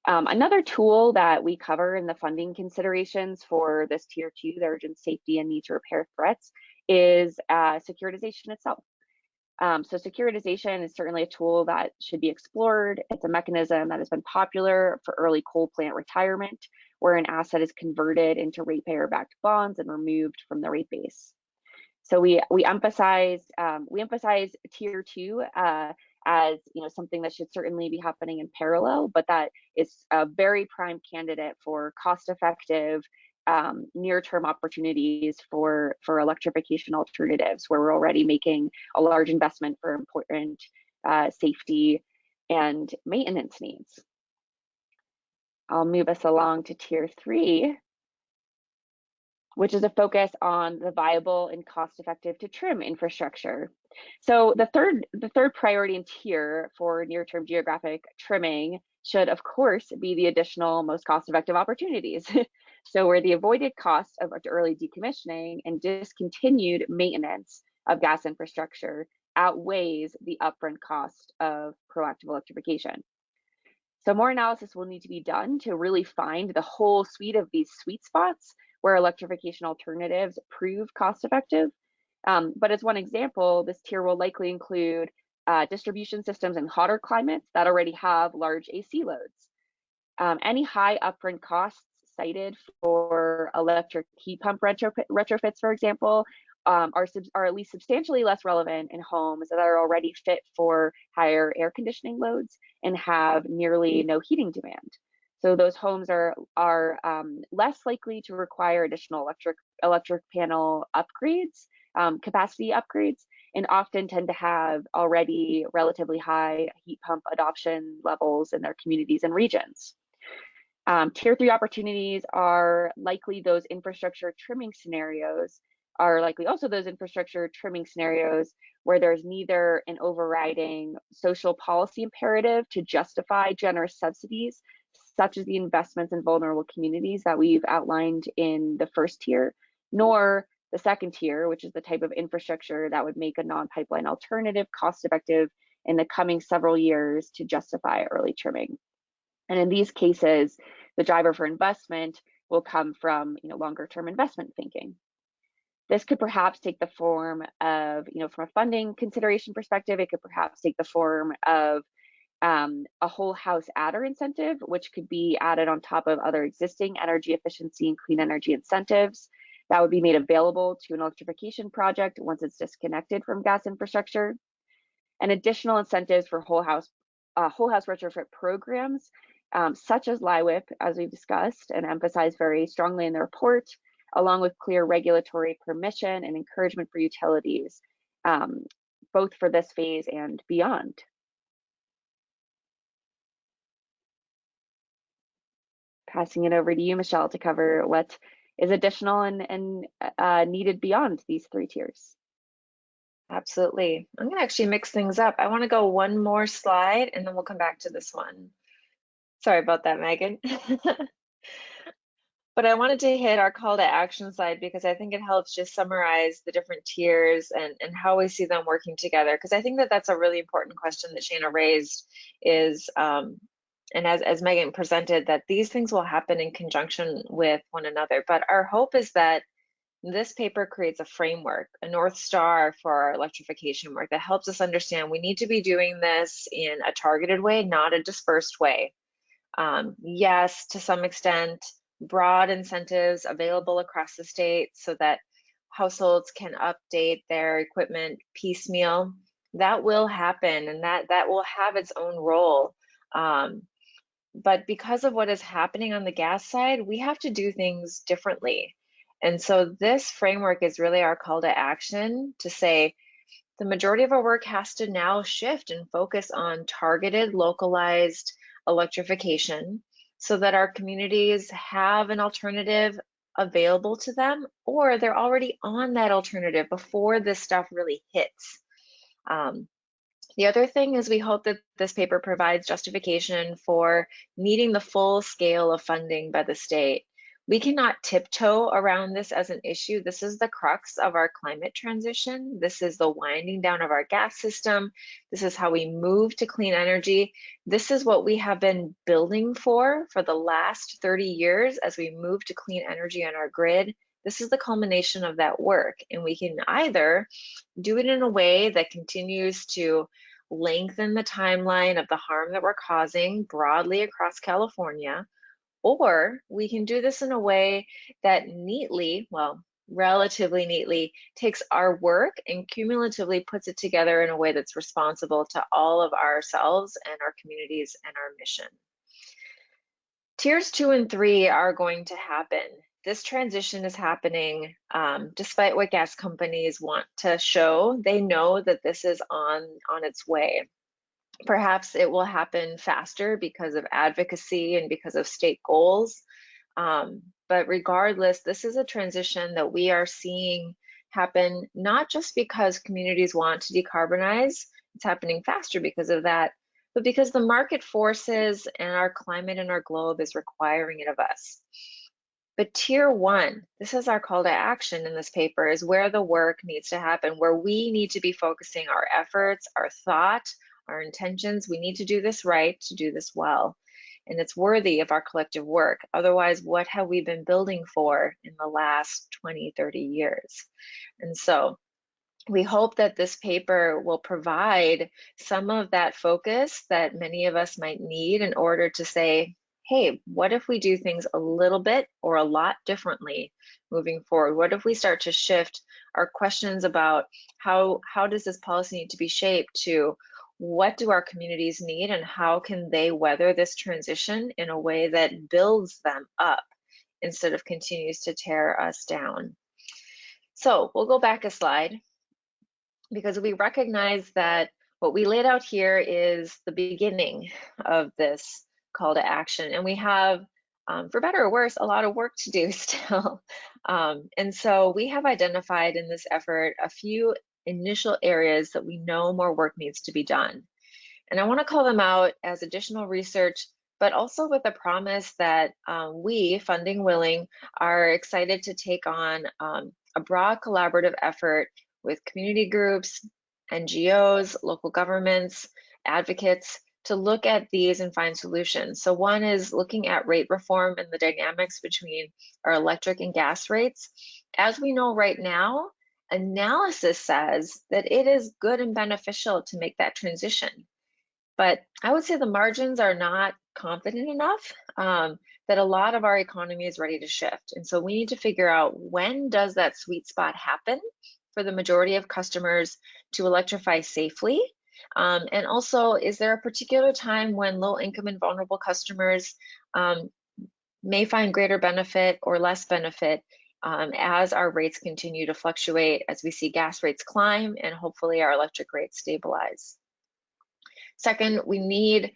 Another tool that we cover in the funding considerations for this tier 2, the urgent safety and need to repair threats, is securitization itself. So securitization is certainly a tool that should be explored. It's a mechanism that has been popular for early coal plant retirement, where an asset is converted into ratepayer-backed bonds and removed from the rate base. So we emphasize tier 2 as something that should certainly be happening in parallel, but that is a very prime candidate for cost-effective near-term opportunities for electrification alternatives, where we're already making a large investment for important safety and maintenance needs. I'll move us along to tier 3, which is a focus on the viable and cost-effective to trim infrastructure. So the third priority and tier for near-term geographic trimming should, of course, be the additional most cost-effective opportunities. So where the avoided cost of early decommissioning and discontinued maintenance of gas infrastructure outweighs the upfront cost of proactive electrification. So more analysis will need to be done to really find the whole suite of these sweet spots where electrification alternatives prove cost effective. But as one example, this tier will likely include distribution systems in hotter climates that already have large AC loads. Any high upfront costs cited for electric heat pump retrofits, for example, are at least substantially less relevant in homes that are already fit for higher air conditioning loads and have nearly no heating demand. So those homes are less likely to require additional electric panel upgrades, capacity upgrades, and often tend to have already relatively high heat pump adoption levels in their communities and regions. Tier 3 opportunities are likely those infrastructure trimming scenarios where there's neither an overriding social policy imperative to justify generous subsidies, such as the investments in vulnerable communities that we've outlined in the first tier, nor the second tier, which is the type of infrastructure that would make a non-pipeline alternative cost-effective in the coming several years to justify early trimming. And in these cases, the driver for investment will come from longer-term investment thinking. This could perhaps take the form of, from a funding consideration perspective, it could perhaps take the form of a whole house adder incentive, which could be added on top of other existing energy efficiency and clean energy incentives that would be made available to an electrification project once it's disconnected from gas infrastructure. And additional incentives for whole house retrofit programs, such as LIWIP, as we've discussed and emphasized very strongly in the report, along with clear regulatory permission and encouragement for utilities, both for this phase and beyond. Passing it over to you, Michelle, to cover what is additional and needed beyond these 3 tiers. Absolutely. I'm going to actually mix things up. I want to go one more slide and then we'll come back to this one. Sorry about that, Megan. But I wanted to hit our call to action slide because I think it helps just summarize the different tiers and how we see them working together. Because I think that that's a really important question that Shana raised is, and as Megan presented, that these things will happen in conjunction with one another. But our hope is that this paper creates a framework, a North Star for our electrification work that helps us understand we need to be doing this in a targeted way, not a dispersed way. Yes, to some extent, broad incentives available across the state so that households can update their equipment piecemeal. That will happen and that will have its own role. But because of what is happening on the gas side, we have to do things differently. And so this framework is really our call to action to say the majority of our work has to now shift and focus on targeted, localized electrification so that our communities have an alternative available to them, or they're already on that alternative before this stuff really hits. The other thing is we hope that this paper provides justification for needing the full scale of funding by the state. We cannot tiptoe around this as an issue. This is the crux of our climate transition. This is the winding down of our gas system. This is how we move to clean energy. This is what we have been building for the last 30 years as we move to clean energy on our grid. This is the culmination of that work. And we can either do it in a way that continues to lengthen the timeline of the harm that we're causing broadly across California, or we can do this in a way that neatly, well, relatively neatly, takes our work and cumulatively puts it together in a way that's responsible to all of ourselves and our communities and our mission. Tiers 2 and 3 are going to happen. this transition is happening despite what gas companies want to show. They know that this is on its way. Perhaps it will happen faster because of advocacy and because of state goals. But regardless, this is a transition that we are seeing happen not just because communities want to decarbonize, it's happening faster because of that, but because the market forces and our climate and our globe is requiring it of us. But tier one, this is our call to action in this paper, is where the work needs to happen, where we need to be focusing our efforts, our thought, our intentions. We need to do this right to do this well. And it's worthy of our collective work. Otherwise, what have we been building for in the last 20, 30 years? And so we hope that this paper will provide some of that focus that many of us might need in order to say, hey, what if we do things a little bit or a lot differently moving forward? What if we start to shift our questions about how does this policy need to be shaped to what do our communities need and how can they weather this transition in a way that builds them up instead of continues to tear us down? So we'll go back a slide, because we recognize that what we laid out here is the beginning of this call to action. And we have, for better or worse, a lot of work to do still. And so we have identified in this effort a few initial areas that we know more work needs to be done. And I want to call them out as additional research, but also with a promise that we, funding willing, are excited to take on a broad collaborative effort with community groups, NGOs, local governments, advocates, to look at these and find solutions. So one is looking at rate reform and the dynamics between our electric and gas rates. As we know right now, analysis says that it is good and beneficial to make that transition. But I would say the margins are not confident enough that a lot of our economy is ready to shift. And so we need to figure out, when does that sweet spot happen for the majority of customers to electrify safely? And also, is there a particular time when low income and vulnerable customers may find greater benefit or less benefit as our rates continue to fluctuate, as we see gas rates climb and hopefully our electric rates stabilize? Second, we need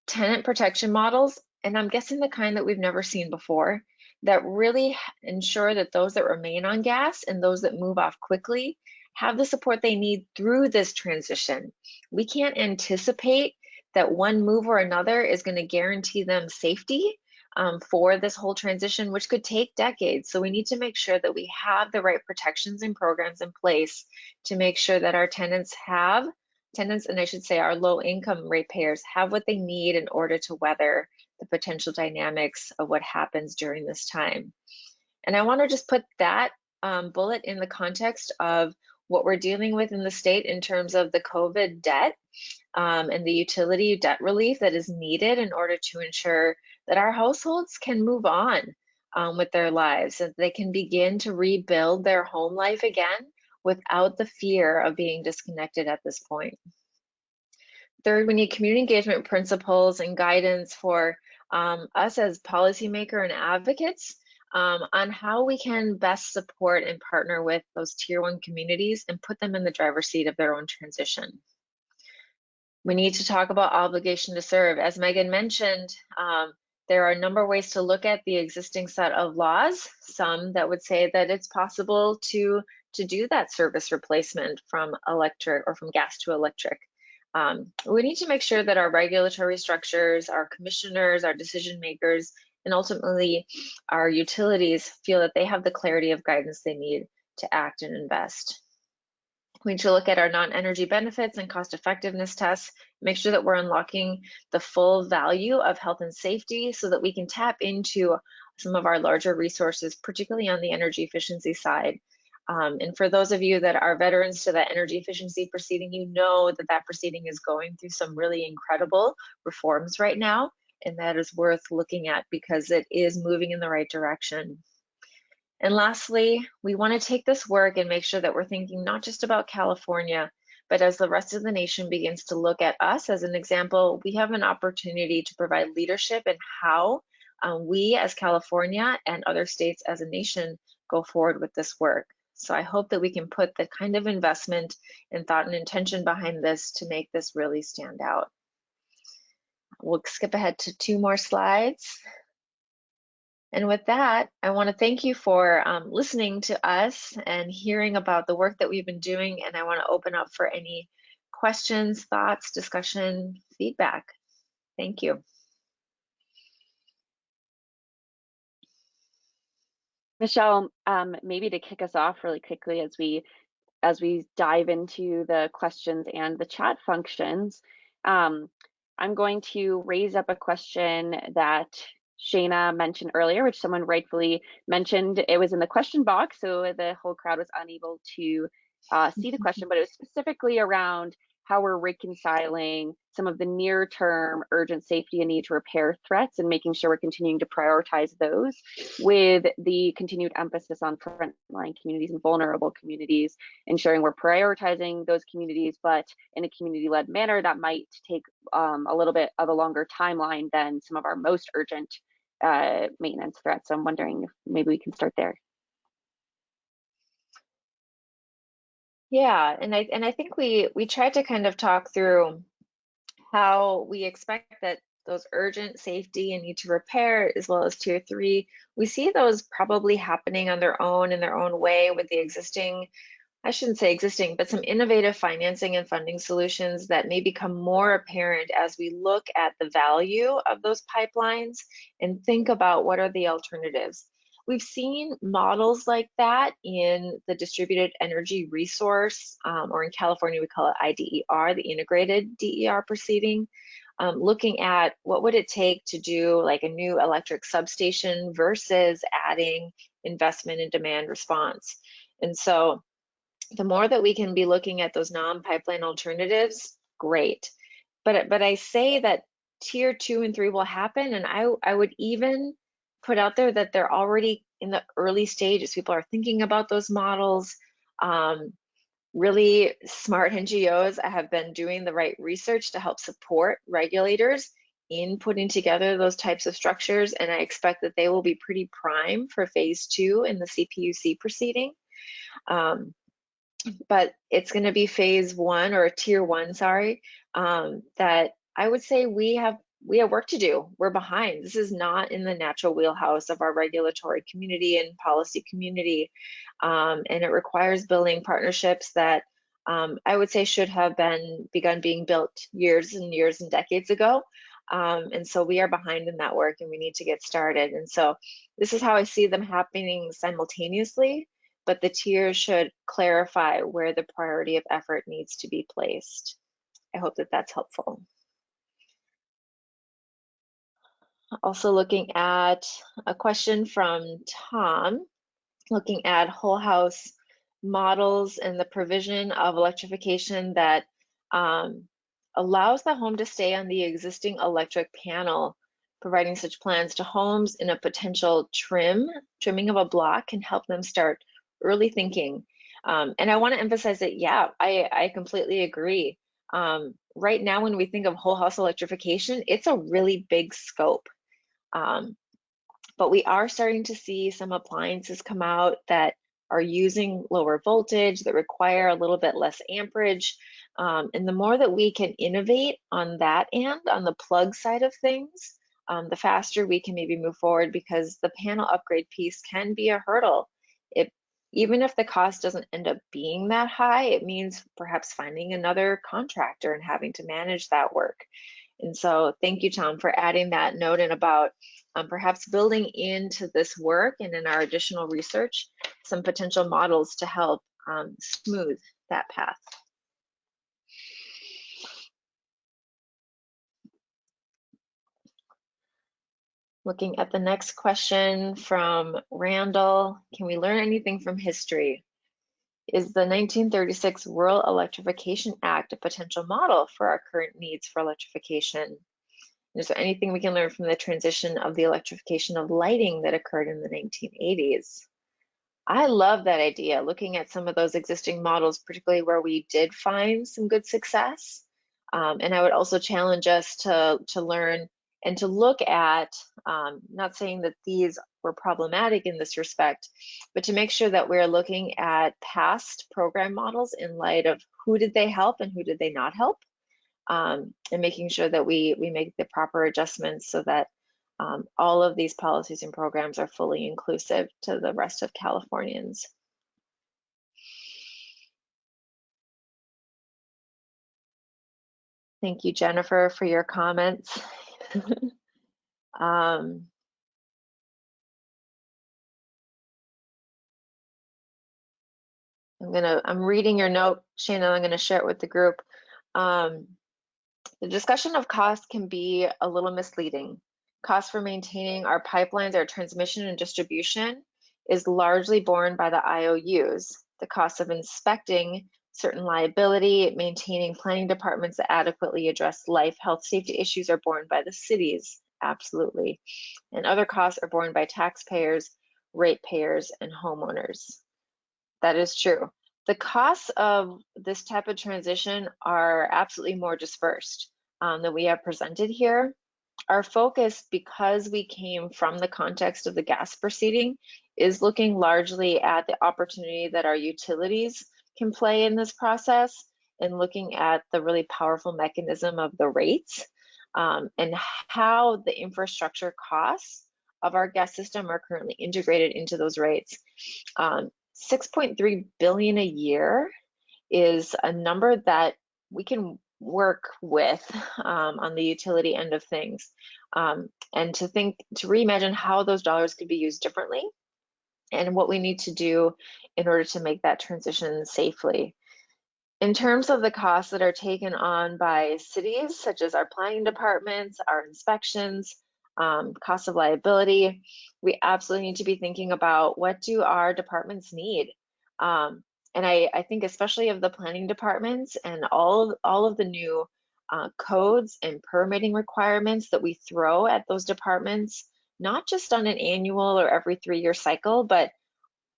tenant protection models, and I'm guessing the kind that we've never seen before, that really ensure that those that remain on gas and those that move off quickly have the support they need through this transition. We can't anticipate that one move or another is going to guarantee them safety for this whole transition, which could take decades. So we need to make sure that we have the right protections and programs in place to make sure that our tenants, and I should say our low income ratepayers, have what they need in order to weather the potential dynamics of what happens during this time. And I want to just put that bullet in the context of what we're dealing with in the state in terms of the COVID debt and the utility debt relief that is needed in order to ensure that our households can move on with their lives, that they can begin to rebuild their home life again without the fear of being disconnected at this point. Third, we need community engagement principles and guidance for us as policymakers and advocates on how we can best support and partner with those tier one communities and put them in the driver's seat of their own transition. We need to talk about obligation to serve. As Megan mentioned, there are a number of ways to look at the existing set of laws, some that would say that it's possible to do that service replacement from electric or from gas to electric. We need to make sure that our regulatory structures, our commissioners, our decision makers, and ultimately our utilities feel that they have the clarity of guidance they need to act and invest. We need to look at our non-energy benefits and cost effectiveness tests, make sure that we're unlocking the full value of health and safety so that we can tap into some of our larger resources, particularly on the energy efficiency side. And for those of you that are veterans to that energy efficiency proceeding, you know that that proceeding is going through some really incredible reforms right now, and that is worth looking at because it is moving in the right direction. And lastly, we want to take this work and make sure that we're thinking not just about California, but as the rest of the nation begins to look at us as an example, we have an opportunity to provide leadership in how we as California and other states as a nation go forward with this work. So I hope that we can put the kind of investment and thought and intention behind this to make this really stand out. We'll skip ahead to 2 more slides. And with that, I want to thank you for listening to us and hearing about the work that we've been doing. And I want to open up for any questions, thoughts, discussion, feedback. Thank you. Michelle, maybe to kick us off really quickly as we dive into the questions and the chat functions, I'm going to raise up a question that Shayna mentioned earlier, which someone rightfully mentioned. It was in the question box, so the whole crowd was unable to see the question, but it was specifically around how we're reconciling some of the near-term urgent safety and need to repair threats and making sure we're continuing to prioritize those with the continued emphasis on frontline communities and vulnerable communities, ensuring we're prioritizing those communities, but in a community-led manner that might take a little bit of a longer timeline than some of our most urgent maintenance threats. So I'm wondering if maybe we can start there. Yeah, and I think we tried to kind of talk through how we expect that those urgent safety and need to repair, as well as tier 3, we see those probably happening on their own in their own way with the existing, I shouldn't say existing, but some innovative financing and funding solutions that may become more apparent as we look at the value of those pipelines and think about what are the alternatives. We've seen models like that in the distributed energy resource, or in California, we call it IDER, the integrated DER proceeding, looking at what would it take to do like a new electric substation versus adding investment in demand response. And so the more that we can be looking at those non-pipeline alternatives, great. But I say that tier 2 and 3 will happen, and I would even put out there that they're already in the early stages. People are thinking about those models. Really smart NGOs have been doing the right research to help support regulators in putting together those types of structures, and I expect that they will be pretty prime for phase 2 in the CPUC proceeding. But it's going to be phase 1 or tier 1, sorry, that I would say we have work to do. We're behind. This is not in the natural wheelhouse of our regulatory community and policy community, and it requires building partnerships that I would say should have begun being built years and years and decades ago. And so we are behind in that work, and we need to get started. And so this is how I see them happening simultaneously, but the tiers should clarify where the priority of effort needs to be placed. I hope that that's helpful. Also looking at a question from Tom, looking at whole house models and the provision of electrification that allows the home to stay on the existing electric panel. Providing such plans to homes in a potential trimming of a block can help them start early thinking. And I want to emphasize that, yeah, I completely agree. Right now, when we think of whole house electrification, it's a really big scope. But we are starting to see some appliances come out that are using lower voltage, that require a little bit less amperage. And the more that we can innovate on that end, on the plug side of things, the faster we can maybe move forward, because the panel upgrade piece can be a hurdle. Even if the cost doesn't end up being that high, it means perhaps finding another contractor and having to manage that work. And so thank you, Tom, for adding that note in about perhaps building into this work and in our additional research some potential models to help smooth that path. Looking at the next question from Randall, can we learn anything from history? Is the 1936 Rural Electrification Act a potential model for our current needs for electrification? Is there anything we can learn from the transition of the electrification of lighting that occurred in the 1980s? I love that idea, looking at some of those existing models, particularly where we did find some good success. And I would also challenge us to learn and to look at, not saying that these were problematic in this respect, but to make sure that we're looking at past program models in light of who did they help and who did they not help, and making sure that we make the proper adjustments so that all of these policies and programs are fully inclusive to the rest of Californians. Thank you, Jennifer, for your comments. I'm reading your note, Shannon. I'm gonna share it with the group. The discussion of cost can be a little misleading. Cost for maintaining our pipelines, our transmission and distribution is largely borne by the IOUs. The cost of inspecting certain liability, maintaining planning departments that adequately address life, health, safety issues are borne by the cities, absolutely. And other costs are borne by taxpayers, ratepayers, and homeowners. That is true. The costs of this type of transition are absolutely more dispersed than we have presented here. Our focus, because we came from the context of the gas proceeding, is looking largely at the opportunity that our utilities can play in this process and looking at the really powerful mechanism of the rates and how the infrastructure costs of our gas system are currently integrated into those rates. 6.3 billion a year is a number that we can work with on the utility end of things, and to reimagine how those dollars could be used differently and what we need to do in order to make that transition safely. In terms of the costs that are taken on by cities, such as our planning departments, our inspections, cost of liability, we absolutely need to be thinking about what do our departments need. And I think especially of the planning departments and all of the new codes and permitting requirements that we throw at those departments, not just on an annual or every 3-year cycle, but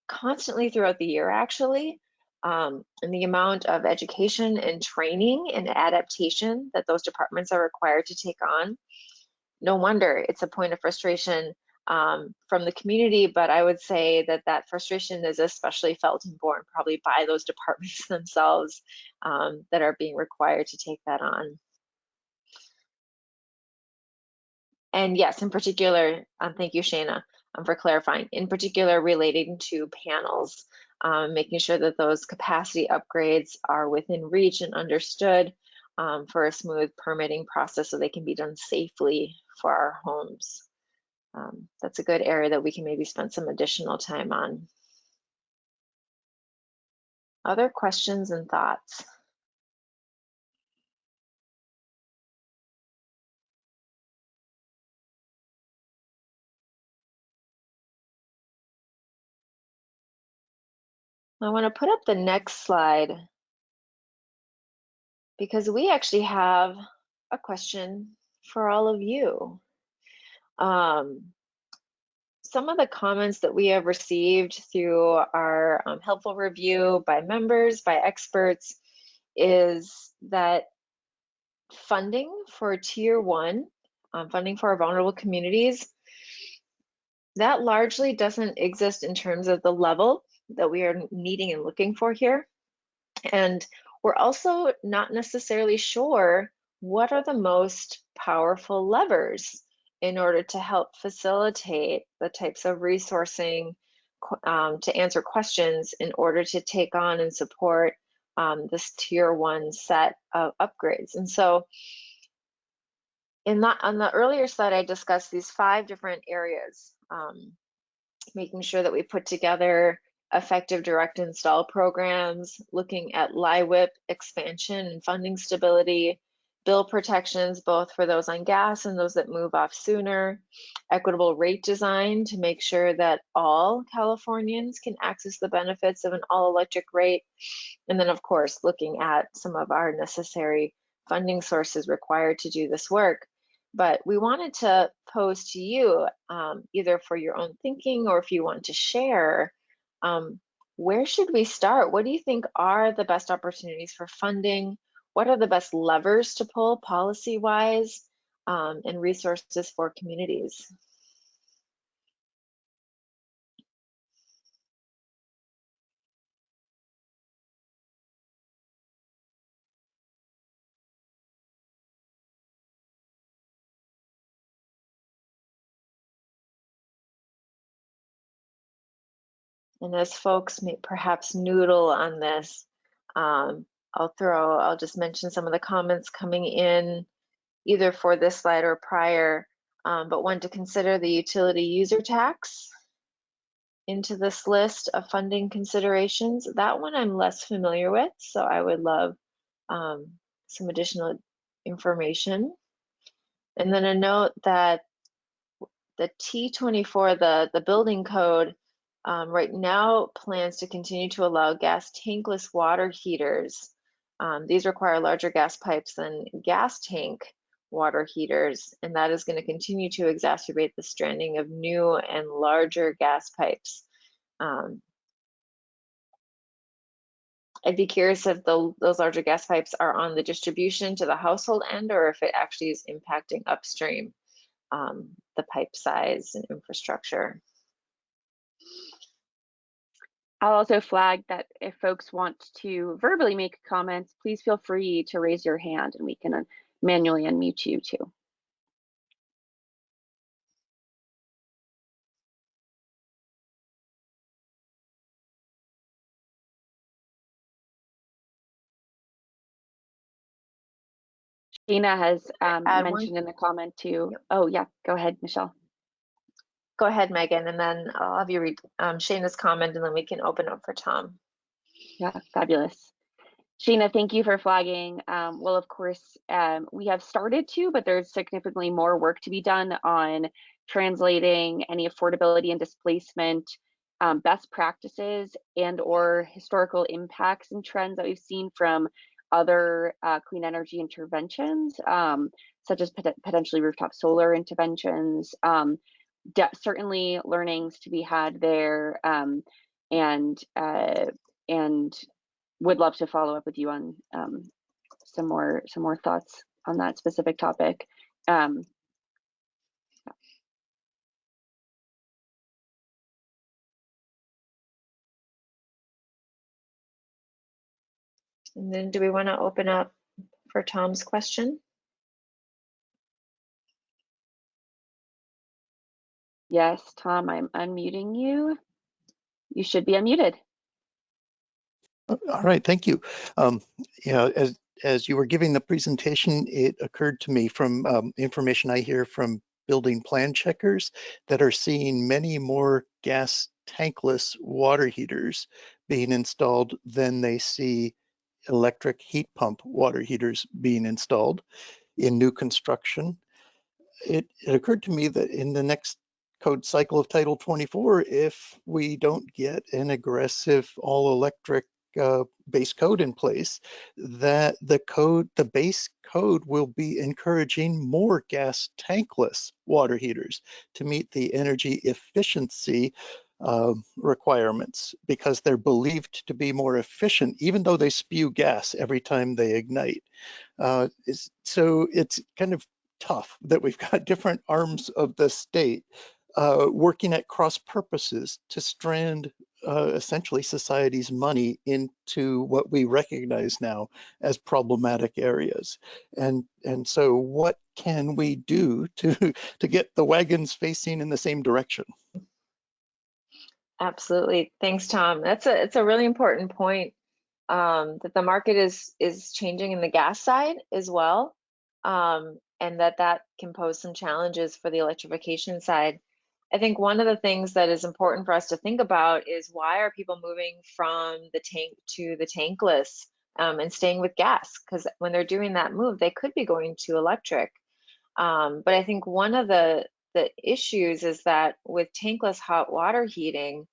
constantly throughout the year, actually. And the amount of education and training and adaptation that those departments are required to take on. No wonder it's a point of frustration from the community, but I would say that that frustration is especially felt and borne probably by those departments themselves that are being required to take that on. And yes, in particular, thank you, Shana, for clarifying, in particular relating to panels, making sure that those capacity upgrades are within reach and understood for a smooth permitting process so they can be done safely for our homes. That's a good area that we can maybe spend some additional time on. Other questions and thoughts? I want to put up the next slide because we actually have a question for all of you. Some of the comments that we have received through our helpful review by members, by experts, is that funding for Tier 1, funding for our vulnerable communities, that largely doesn't exist in terms of the level that we are needing and looking for here. And we're also not necessarily sure what are the most powerful levers in order to help facilitate the types of resourcing to answer questions in order to take on and support this Tier 1 set of upgrades. And so on the earlier slide, I discussed these 5 different areas, making sure that we put together effective direct install programs, looking at LIWIP expansion and funding stability, bill protections, both for those on gas and those that move off sooner, equitable rate design to make sure that all Californians can access the benefits of an all-electric rate, and then of course looking at some of our necessary funding sources required to do this work. But we wanted to pose to you, either for your own thinking or if you want to share, where should we start? What do you think are the best opportunities for funding? What are the best levers to pull policy-wise? and resources for communities. And as folks may perhaps noodle on this, I'll just mention some of the comments coming in either for this slide or prior, but one to consider the utility user tax into this list of funding considerations. That one I'm less familiar with, so I would love some additional information. And then a note that the T24, the building code, right now plans to continue to allow gas tankless water heaters. These require larger gas pipes than gas tank water heaters, and that is going to continue to exacerbate the stranding of new and larger gas pipes. I'd be curious if those larger gas pipes are on the distribution to the household end, or if it actually is impacting upstream, the pipe size and infrastructure. I'll also flag that if folks want to verbally make comments, please feel free to raise your hand and we can manually unmute you too. Shana has mentioned in the comment too. Yep. Oh yeah, go ahead, Michelle. Go ahead, Megan, and then I'll have you read Shana's comment, and then we can open up for Tom. Yeah, fabulous. Shana, thank you for flagging. Well, of course, we have started to, but there's significantly more work to be done on translating any affordability and displacement best practices and or historical impacts and trends that we've seen from other clean energy interventions, such as potentially rooftop solar interventions. Certainly learnings to be had there, and would love to follow up with you on some more thoughts on that specific topic. And then do we want to open up for Tom's question? Yes, Tom, I'm unmuting you. You should be unmuted. All right, thank you. Yeah, as you were giving the presentation, it occurred to me from information I hear from building plan checkers that are seeing many more gas tankless water heaters being installed than they see electric heat pump water heaters being installed in new construction. It occurred to me that in the next code cycle of Title 24, if we don't get an aggressive all-electric base code in place, that the base code will be encouraging more gas tankless water heaters to meet the energy efficiency requirements, because they're believed to be more efficient, even though they spew gas every time they ignite. So it's kind of tough that we've got different arms of the state working at cross purposes to strand essentially society's money into what we recognize now as problematic areas. And so what can we do to get the wagons facing in the same direction? Absolutely. Thanks, Tom. It's a really important point, that the market is changing in the gas side as well, and that can pose some challenges for the electrification side. I think one of the things that is important for us to think about is, why are people moving from the tank to the tankless, and staying with gas? Because when they're doing that move, they could be going to electric. But I think one of the issues is that with tankless hot water heating,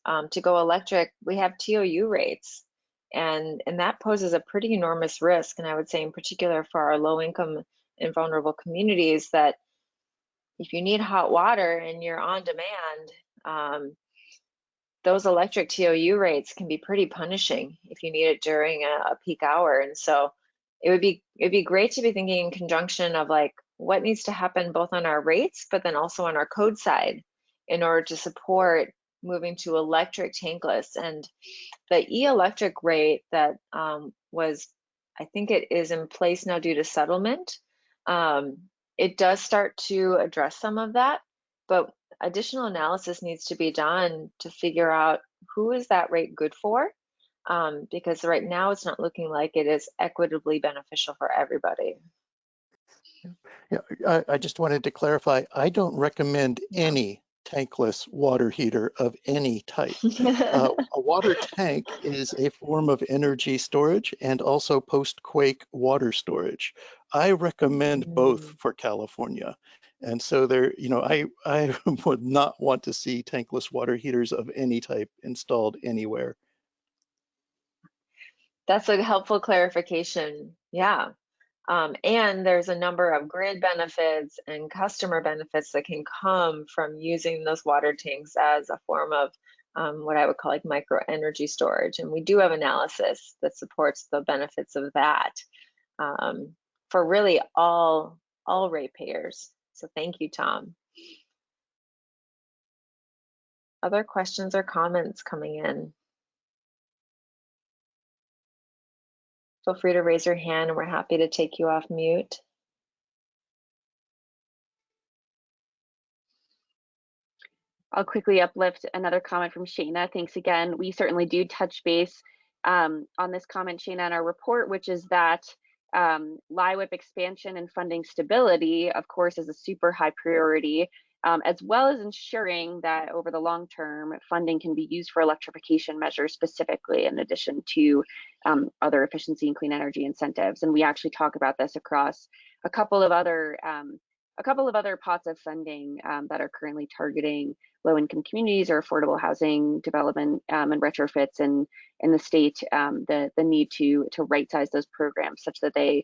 to go electric, we have TOU rates, and that poses a pretty enormous risk. And I would say in particular for our low income and vulnerable communities, that if you need hot water and you're on demand, those electric TOU rates can be pretty punishing if you need it during a peak hour. And so it'd be great to be thinking in conjunction of, like, what needs to happen both on our rates, but then also on our code side in order to support moving to electric tankless. And the e-electric rate that was, I think it is in place now due to settlement, it does start to address some of that, but additional analysis needs to be done to figure out who is that rate good for, because right now it's not looking like it is equitably beneficial for everybody. Yeah, I just wanted to clarify, I don't recommend Yeah. any tankless water heater of any type. A water tank is a form of energy storage and also post-quake water storage. I recommend both Mm. for California. And so there, I would not want to see tankless water heaters of any type installed anywhere. That's a helpful clarification. Yeah. And there's a number of grid benefits and customer benefits that can come from using those water tanks as a form of what I would call like micro energy storage. And we do have analysis that supports the benefits of that for really all ratepayers. So thank you, Tom. Other questions or comments coming in? Feel free to raise your hand and we're happy to take you off mute. I'll quickly uplift another comment from Shayna. Thanks again. We certainly do touch base on this comment, Shayna, in our report, which is that LIWIP expansion and funding stability, of course, is a super high priority, as well as ensuring that over the long term, funding can be used for electrification measures specifically, in addition to other efficiency and clean energy incentives. And we actually talk about this across a couple of other pots of funding that are currently targeting low-income communities or affordable housing development and retrofits in the state. The need to right-size those programs such that they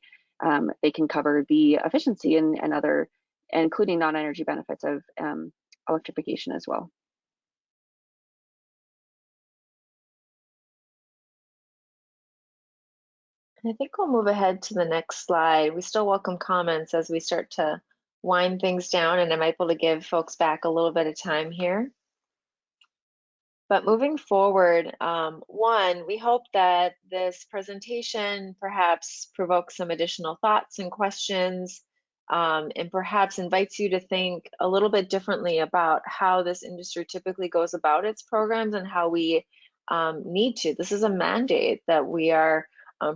can cover the efficiency and other, including non-energy benefits of electrification as well. I think we'll move ahead to the next slide. We still welcome comments as we start to wind things down, and I'm able to give folks back a little bit of time here. But moving forward, one, we hope that this presentation perhaps provokes some additional thoughts and questions, and perhaps invites you to think a little bit differently about how this industry typically goes about its programs and how we need to. This is a mandate that we are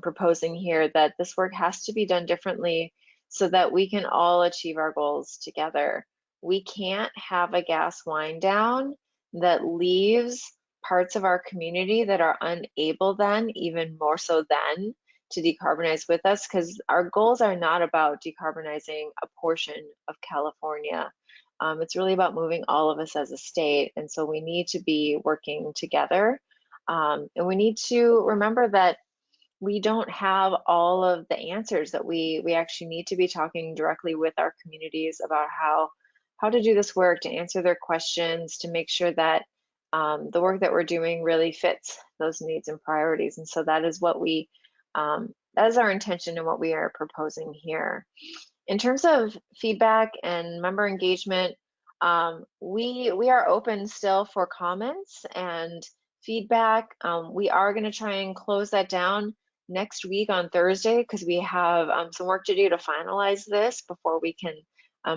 proposing here, that this work has to be done differently so that we can all achieve our goals together. We can't have a gas wind down that leaves parts of our community that are unable then, even more so then, to decarbonize with us, because our goals are not about decarbonizing a portion of California. It's really about moving all of us as a state. And so we need to be working together. And we need to remember that we don't have all of the answers, that we actually need to be talking directly with our communities about how to do this work, to answer their questions, to make sure that the work that we're doing really fits those needs and priorities. And so that is what that is our intention and what we are proposing here. In terms of feedback and member engagement, we are open still for comments and feedback. We are going to try and close that down next week on Thursday, because we have some work to do to finalize this before we can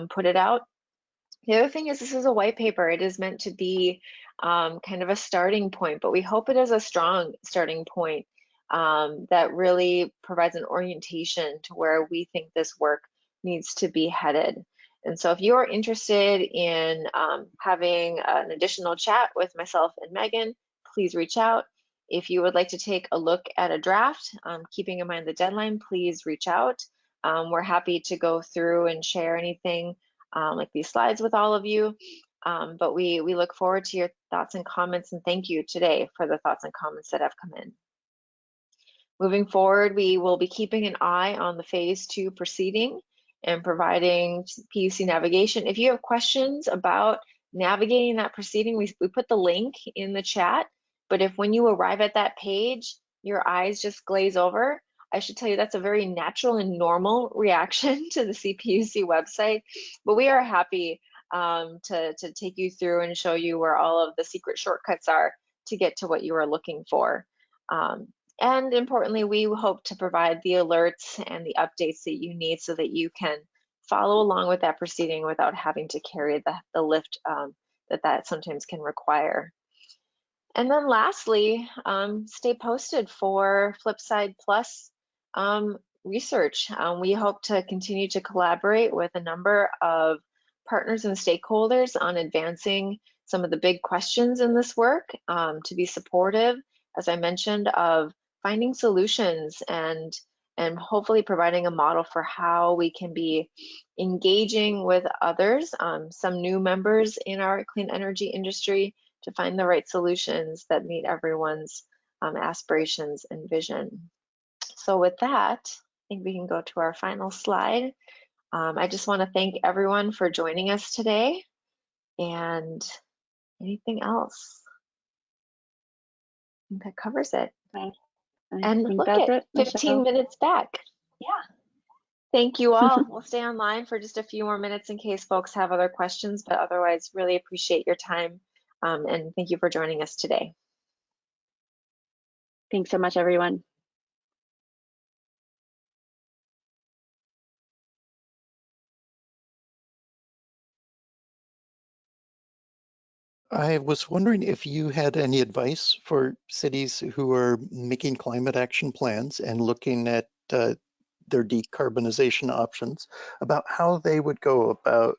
put it out. The other thing is, this is a white paper. It is meant to be kind of a starting point, but we hope it is a strong starting point that really provides an orientation to where we think this work needs to be headed. And so if you're interested in having an additional chat with myself and Megan, please reach out. If you would like to take a look at a draft, keeping in mind the deadline, please reach out. We're happy to go through and share anything like these slides with all of you. But we look forward to your thoughts and comments, and thank you today for the thoughts and comments that have come in. Moving forward, we will be keeping an eye on the phase 2 proceeding and providing PUC navigation. If you have questions about navigating that proceeding, we put the link in the chat, but if when you arrive at that page, your eyes just glaze over, I should tell you that's a very natural and normal reaction to the CPUC website, but we are happy to take you through and show you where all of the secret shortcuts are to get to what you are looking for. And importantly, we hope to provide the alerts and the updates that you need so that you can follow along with that proceeding without having to carry the lift that sometimes can require. And then lastly, stay posted for Flipside Plus research. We hope to continue to collaborate with a number of partners and stakeholders on advancing some of the big questions in this work, to be supportive, as I mentioned, of finding solutions and hopefully providing a model for how we can be engaging with others, some new members in our clean energy industry, to find the right solutions that meet everyone's aspirations and vision. So with that, I think we can go to our final slide. I just want to thank everyone for joining us today. And anything else? I think that covers it. And look at 15 minutes back. Yeah. Thank you all. We'll stay online for just a few more minutes in case folks have other questions, but otherwise really appreciate your time. And thank you for joining us today. Thanks so much, everyone. I was wondering if you had any advice for cities who are making climate action plans and looking at their decarbonization options, about how they would go about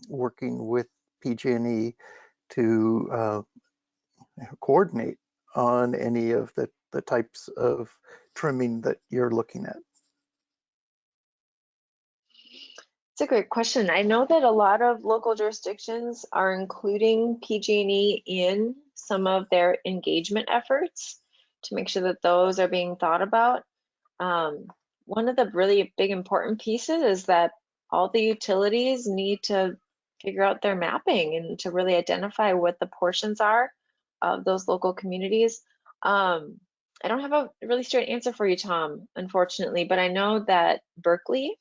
working with PG&E to coordinate on any of the types of trimming that you're looking at. It's a great question. I know that a lot of local jurisdictions are including PG&E in some of their engagement efforts to make sure that those are being thought about. One of the really big important pieces is that all the utilities need to figure out their mapping and to really identify what the portions are of those local communities. I don't have a really straight answer for you, Tom, unfortunately, but I know that Berkeley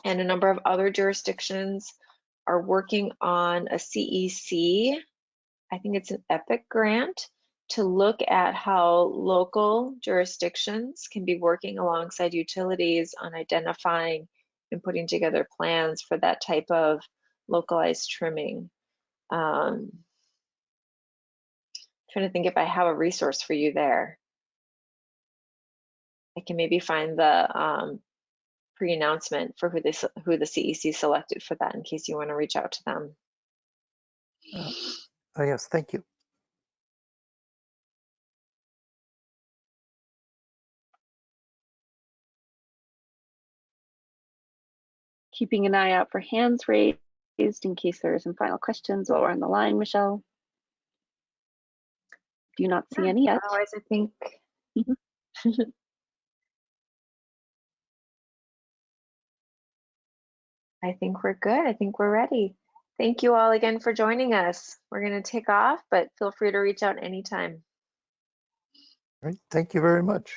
and a number of other jurisdictions are working on a CEC, I think it's an EPIC grant, to look at how local jurisdictions can be working alongside utilities on identifying and putting together plans for that type of localized trimming. Trying to think if I have a resource for you there. I can maybe find the pre-announcement for who the CEC selected for that in case you want to reach out to them. Oh yes, thank you. Keeping an eye out for hands raised in case there are some final questions while we're on the line, Michelle. Do not see any yet. Otherwise, I think I think we're good. I think we're ready. Thank you all again for joining us. We're going to take off, but feel free to reach out anytime. All right, thank you very much.